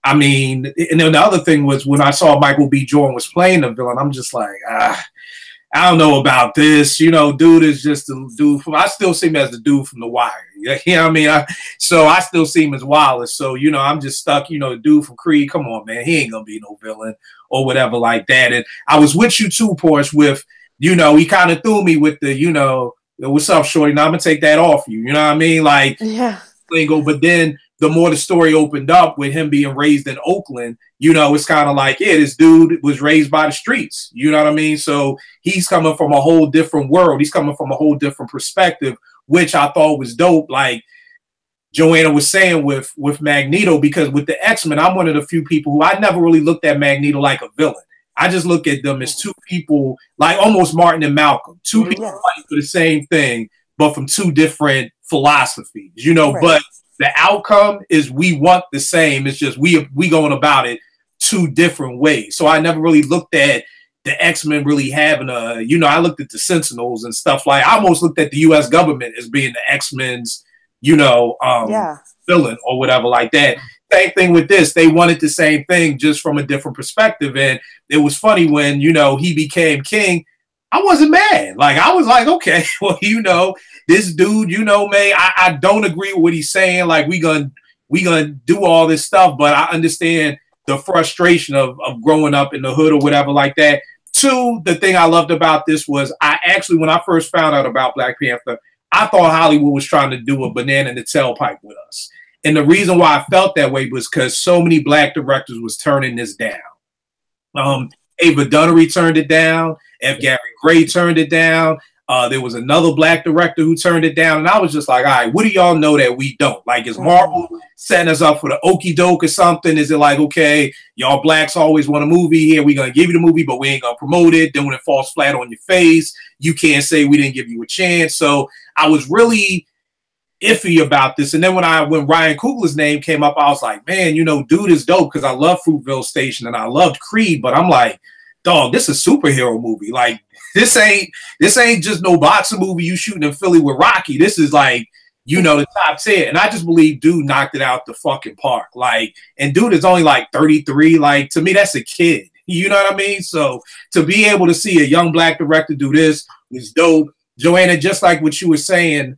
I mean, and then the other thing was when I saw Michael B. Jordan was playing the villain, I'm just like, I don't know about this. You know, dude is just a dude I still see him as the dude from The Wire. You know what I mean? So I still see him as Wallace. So, you know, I'm just stuck, you know, the dude from Creed, come on, man. He ain't going to be no villain or whatever like that. And I was with you too, Porsche, with, you know, he kind of threw me with the, you know, what's up, shorty? Now I'm going to take that off you. You know what I mean? Like, yeah. But then the more the story opened up with him being raised in Oakland, you know, it's kind of like, yeah, this dude was raised by the streets. You know what I mean? So he's coming from a whole different world. He's coming from a whole different perspective, which I thought was dope. Like Joanna was saying with Magneto, because with the X-Men, I'm one of the few people who I never really looked at Magneto like a villain. I just look at them as two people, like almost Martin and Malcolm, two people fighting for the same thing, but from two different philosophies, you know, but the outcome is we want the same. It's just we going about it two different ways. So I never really looked at the X-Men really having a, you know, I looked at the Sentinels and stuff like, I almost looked at the U.S. government as being the X-Men's, you know, villain or whatever like that. Same thing with this. They wanted the same thing just from a different perspective. And it was funny when, you know, he became king. I wasn't mad. Like, I was like, okay, well, you know, this dude, you know, man, I don't agree with what he's saying. Like, we gonna do all this stuff, but I understand the frustration of growing up in the hood or whatever like that. Two, the thing I loved about this was I actually, when I first found out about Black Panther, I thought Hollywood was trying to do a banana in the tailpipe with us. And the reason why I felt that way was because so many Black directors was turning this down. Ava Dunnery turned it down. F. Gary Gray turned it down. There was another Black director who turned it down. And I was just like, all right, what do y'all know that we don't? Like, is Marvel setting us up for the okie doke or something? Is it like, okay, y'all Blacks always want a movie here. We're going to give you the movie, but we ain't going to promote it. Then when it falls flat on your face, you can't say we didn't give you a chance. So I was really iffy about this. And then when Ryan Coogler's name came up, I was like, man, you know, dude is dope because I love Fruitvale Station and I loved Creed, but I'm like, dog, this is a superhero movie. Like, this ain't just no boxing movie you shooting in Philly with Rocky. This is like, you know, the top 10. And I just believe dude knocked it out the fucking park. Like, and dude is only like 33. Like, to me, that's a kid. You know what I mean? So to be able to see a young Black director do this was dope. Joanna, just like what you were saying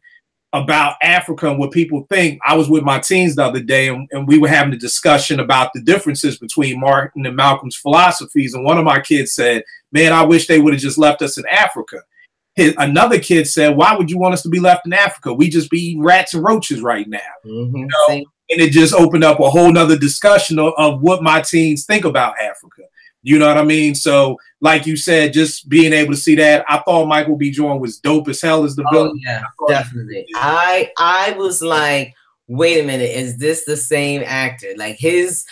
about Africa and what people think, I was with my teens the other day and we were having a discussion about the differences between Martin and Malcolm's philosophies. And one of my kids said, man, I wish they would have just left us in Africa. Another kid said, why would you want us to be left in Africa? We just be eating rats and roaches right now. You know? And it just opened up a whole nother discussion of what my teens think about Africa. You know what I mean? So, like you said, just being able to see that, I thought Michael B. Jordan was dope as hell as the villain. Yeah, definitely. I was like, wait a minute, is this the same actor? Like his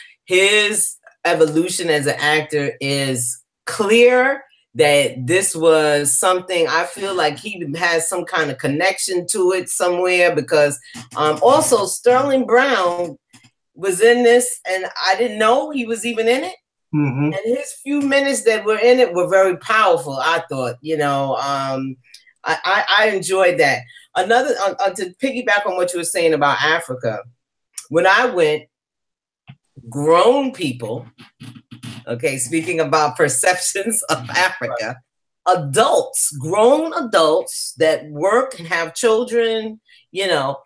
evolution as an actor is clear. That this was something, I feel like he has some kind of connection to it somewhere, because also Sterling Brown was in this and I didn't know he was even in it. And his few minutes that were in it were very powerful, I thought. You know, I enjoyed that. Another, to piggyback on what you were saying about Africa, when I went, grown people, okay, speaking about perceptions of Africa, adults, grown adults that work and have children, you know,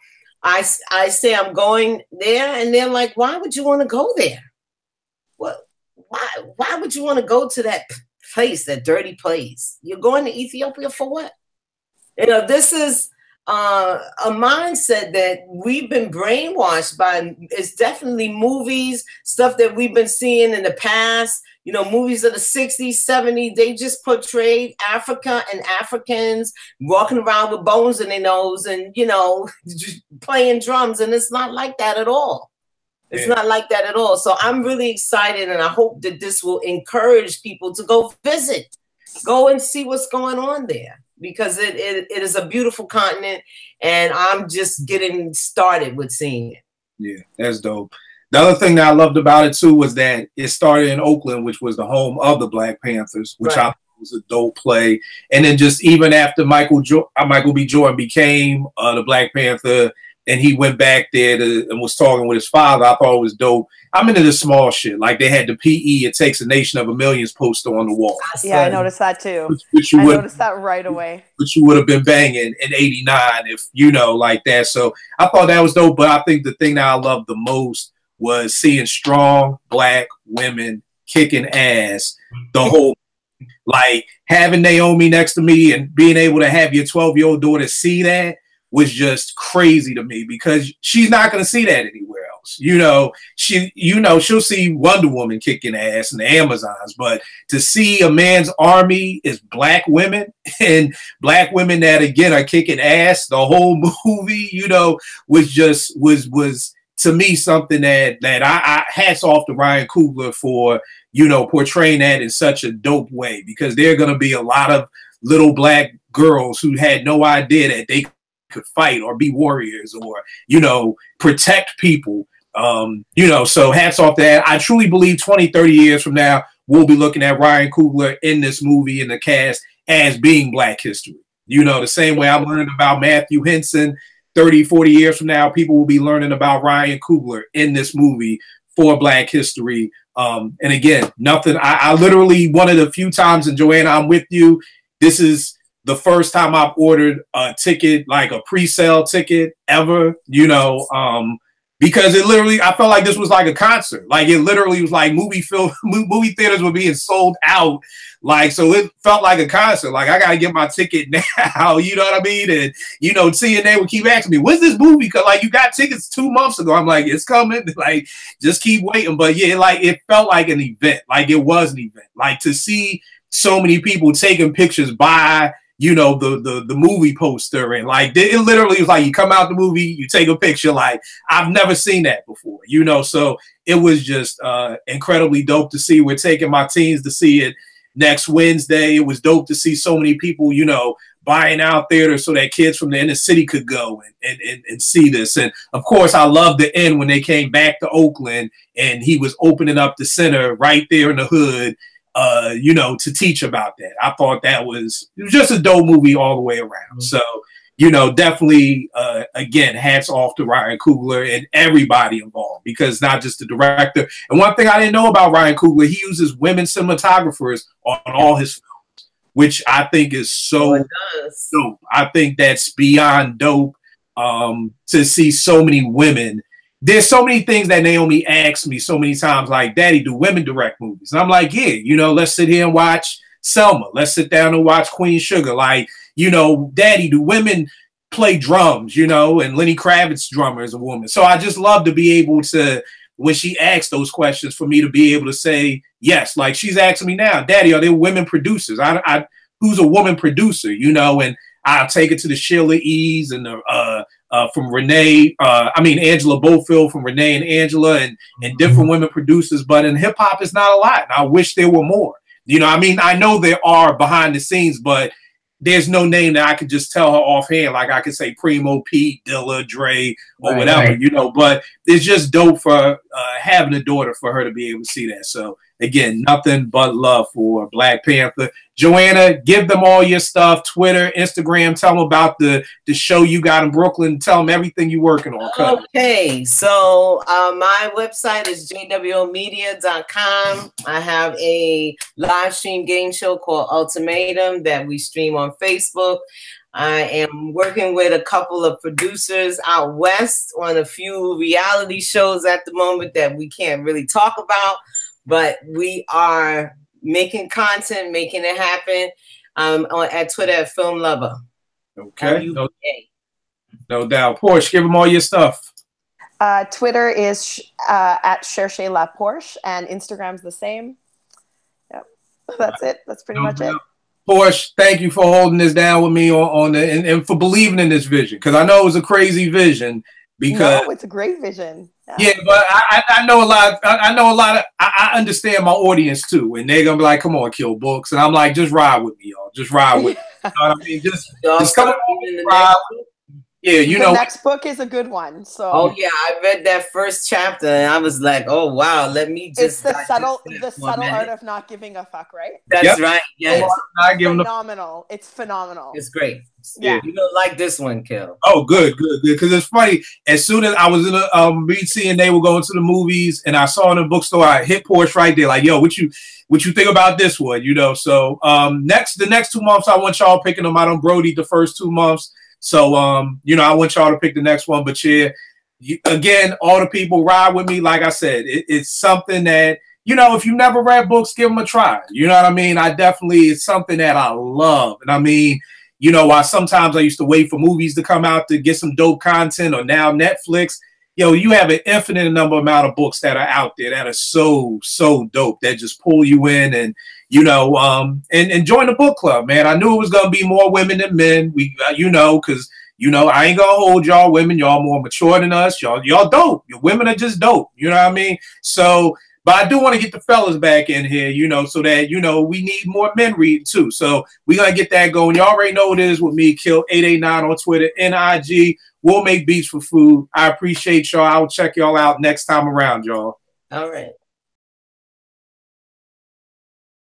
I say I'm going there and they're like, why would you want to go there? What? Why would you want to go to that place, that dirty place? You're going to Ethiopia for what? You know, this is a mindset that we've been brainwashed by. It's definitely movies, stuff that we've been seeing in the past. You know, movies of the 60s, 70s, they just portrayed Africa and Africans walking around with bones in their nose and, you know, just playing drums. And it's not like that at all. It's not like that at all. So I'm really excited, and I hope that this will encourage people to go visit, go and see what's going on there, because it is a beautiful continent, and I'm just getting started with seeing it. Yeah, that's dope. The other thing that I loved about it too was that it started in Oakland, which was the home of the Black Panthers, which I thought was a dope play. And then just even after Michael B. Jordan became the Black Panther, and he went back there and was talking with his father, I thought it was dope. I'm into the small shit. Like they had the PE, It Takes a Nation of a Millions poster on the wall. Yeah, I noticed that too. I noticed that right away. Which you would have been banging in '89 if, you know, like that. So I thought that was dope. But I think the thing that I loved the most was seeing strong Black women kicking ass the whole, like having Naomi next to me and being able to have your 12-year-old daughter see that was just crazy to me, because she's not going to see that anywhere else. You know, she'll see Wonder Woman kicking ass in the Amazons, but to see a man's army is Black women, and Black women that again are kicking ass the whole movie, you know, was to me something that I hats off to Ryan Coogler for, you know, portraying that in such a dope way, because there are going to be a lot of little Black girls who had no idea that they could fight or be warriors or, you know, protect people. You know, so hats off to that. I truly believe 20, 30 years from now, we'll be looking at Ryan Coogler in this movie, in the cast, as being Black history. You know, the same way I'm learning about Matthew Henson, 30, 40 years from now, people will be learning about Ryan Coogler in this movie for Black history. And again, nothing, I literally, one of the few times, and Joanna, I'm with you, this is the first time I've ordered a ticket, like a pre-sale ticket ever, you know, because it literally, I felt like this was like a concert. Like it literally was like movie theaters were being sold out. Like, so it felt like a concert. Like I got to get my ticket now, you know what I mean? And, you know, TNA would keep asking me, when's this movie? Cause like you got tickets 2 months ago. I'm like, it's coming. Like, just keep waiting. But yeah, like it felt like an event. Like it was an event. Like to see so many people taking pictures by, you know, the movie poster, and like it literally was like you come out the movie, you take a picture. Like I've never seen that before, you know. So it was just incredibly dope to see. We're taking my teens to see it next Wednesday. It was dope to see so many people, you know, buying out theaters so that kids from the inner city could go and see this. And of course, I love the end when they came back to Oakland and he was opening up the center right there in the hood, you know, to teach about that. I thought it was just a dope movie all the way around. So, you know, definitely, again, hats off to Ryan Coogler and everybody involved, because not just the director. And one thing I didn't know about Ryan Coogler, he uses women cinematographers on all his films, which I think is so dope. I think that's beyond dope, to see so many women. There's so many things that Naomi asks me so many times, like, Daddy, do women direct movies? And I'm like, yeah, you know, let's sit here and watch Selma. Let's sit down and watch Queen Sugar. Like, you know, Daddy, do women play drums? You know, and Lenny Kravitz's drummer is a woman. So I just love to be able to, when she asks those questions, for me to be able to say yes. Like she's asking me now, Daddy, are there women producers? Who's a woman producer? You know, and I'll take it to the Sheila E's and the from Renee, Angela Bofield from Renee and Angela, and different women producers. But in hip hop, it's not a lot. And I wish there were more. You know, I mean, I know there are behind the scenes, but there's no name that I could just tell her offhand. Like I could say Primo, Pete, Dilla, Dre, or whatever, you know, but it's just dope for having a daughter for her to be able to see that. So again, nothing but love for Black Panther. Joanna, give them all your stuff, Twitter, Instagram, tell them about the show you got in Brooklyn, tell them everything you're working on. Okay, so my website is jwomedia.com. I have a live stream game show called Ultimatum that we stream on Facebook. I am working with a couple of producers out west on a few reality shows at the moment that we can't really talk about, but we are making content, making it happen. At Twitter at Film Lover. Okay. No doubt. Porsche, give them all your stuff. Twitter is at Cherchez La Porsche, and Instagram's the same. Yep. That's it. That's pretty much it. Porsche, thank you for holding this down with me on the and for believing in this vision, because I know it was a crazy vision. Because no, it's a great vision. Yeah, but I know a lot. I know a lot of. I understand my audience too, and they're gonna be like, "Come on, kill books," and I'm like, "Just ride with me, y'all. Just ride with me." You know what I mean? Just come on, ride. Yeah, you know. The next book is a good one. So. Oh yeah, I read that first chapter and I was like, "Oh wow, let me just." It's the subtle art of not giving a fuck, right? That's right. Yes. It's phenomenal. It's phenomenal. It's great. Yeah, you don't like this one, Kel. Oh, good. Because it's funny. As soon as I was in the BC and they were going to the movies, and I saw in the bookstore, I hit Porsche right there, like, "Yo, what you think about this one?" You know. So the next 2 months, I want y'all picking them. I don't Brody the first 2 months. So, you know, I want y'all to pick the next one. But yeah, again, all the people ride with me. Like I said, it's something that, you know, if you never read books, give them a try. You know what I mean? It's something that I love. And I mean, you know, while sometimes I used to wait for movies to come out to get some dope content, or now Netflix, you have an infinite amount of books that are out there that are so dope, that just pull you in. And you know, and join the book club, man. I knew it was gonna be more women than men. We, you know, because you know, I ain't gonna hold y'all women. Y'all more mature than us. Y'all dope. Your women are just dope. You know what I mean? So, but I do want to get the fellas back in here, you know, so that, you know, we need more men reading too. So we gonna get that going. Y'all already know what it is with me. Kill 889 on Twitter, NIG. We'll make beats for food. I appreciate y'all. I will check y'all out next time around, y'all. All right.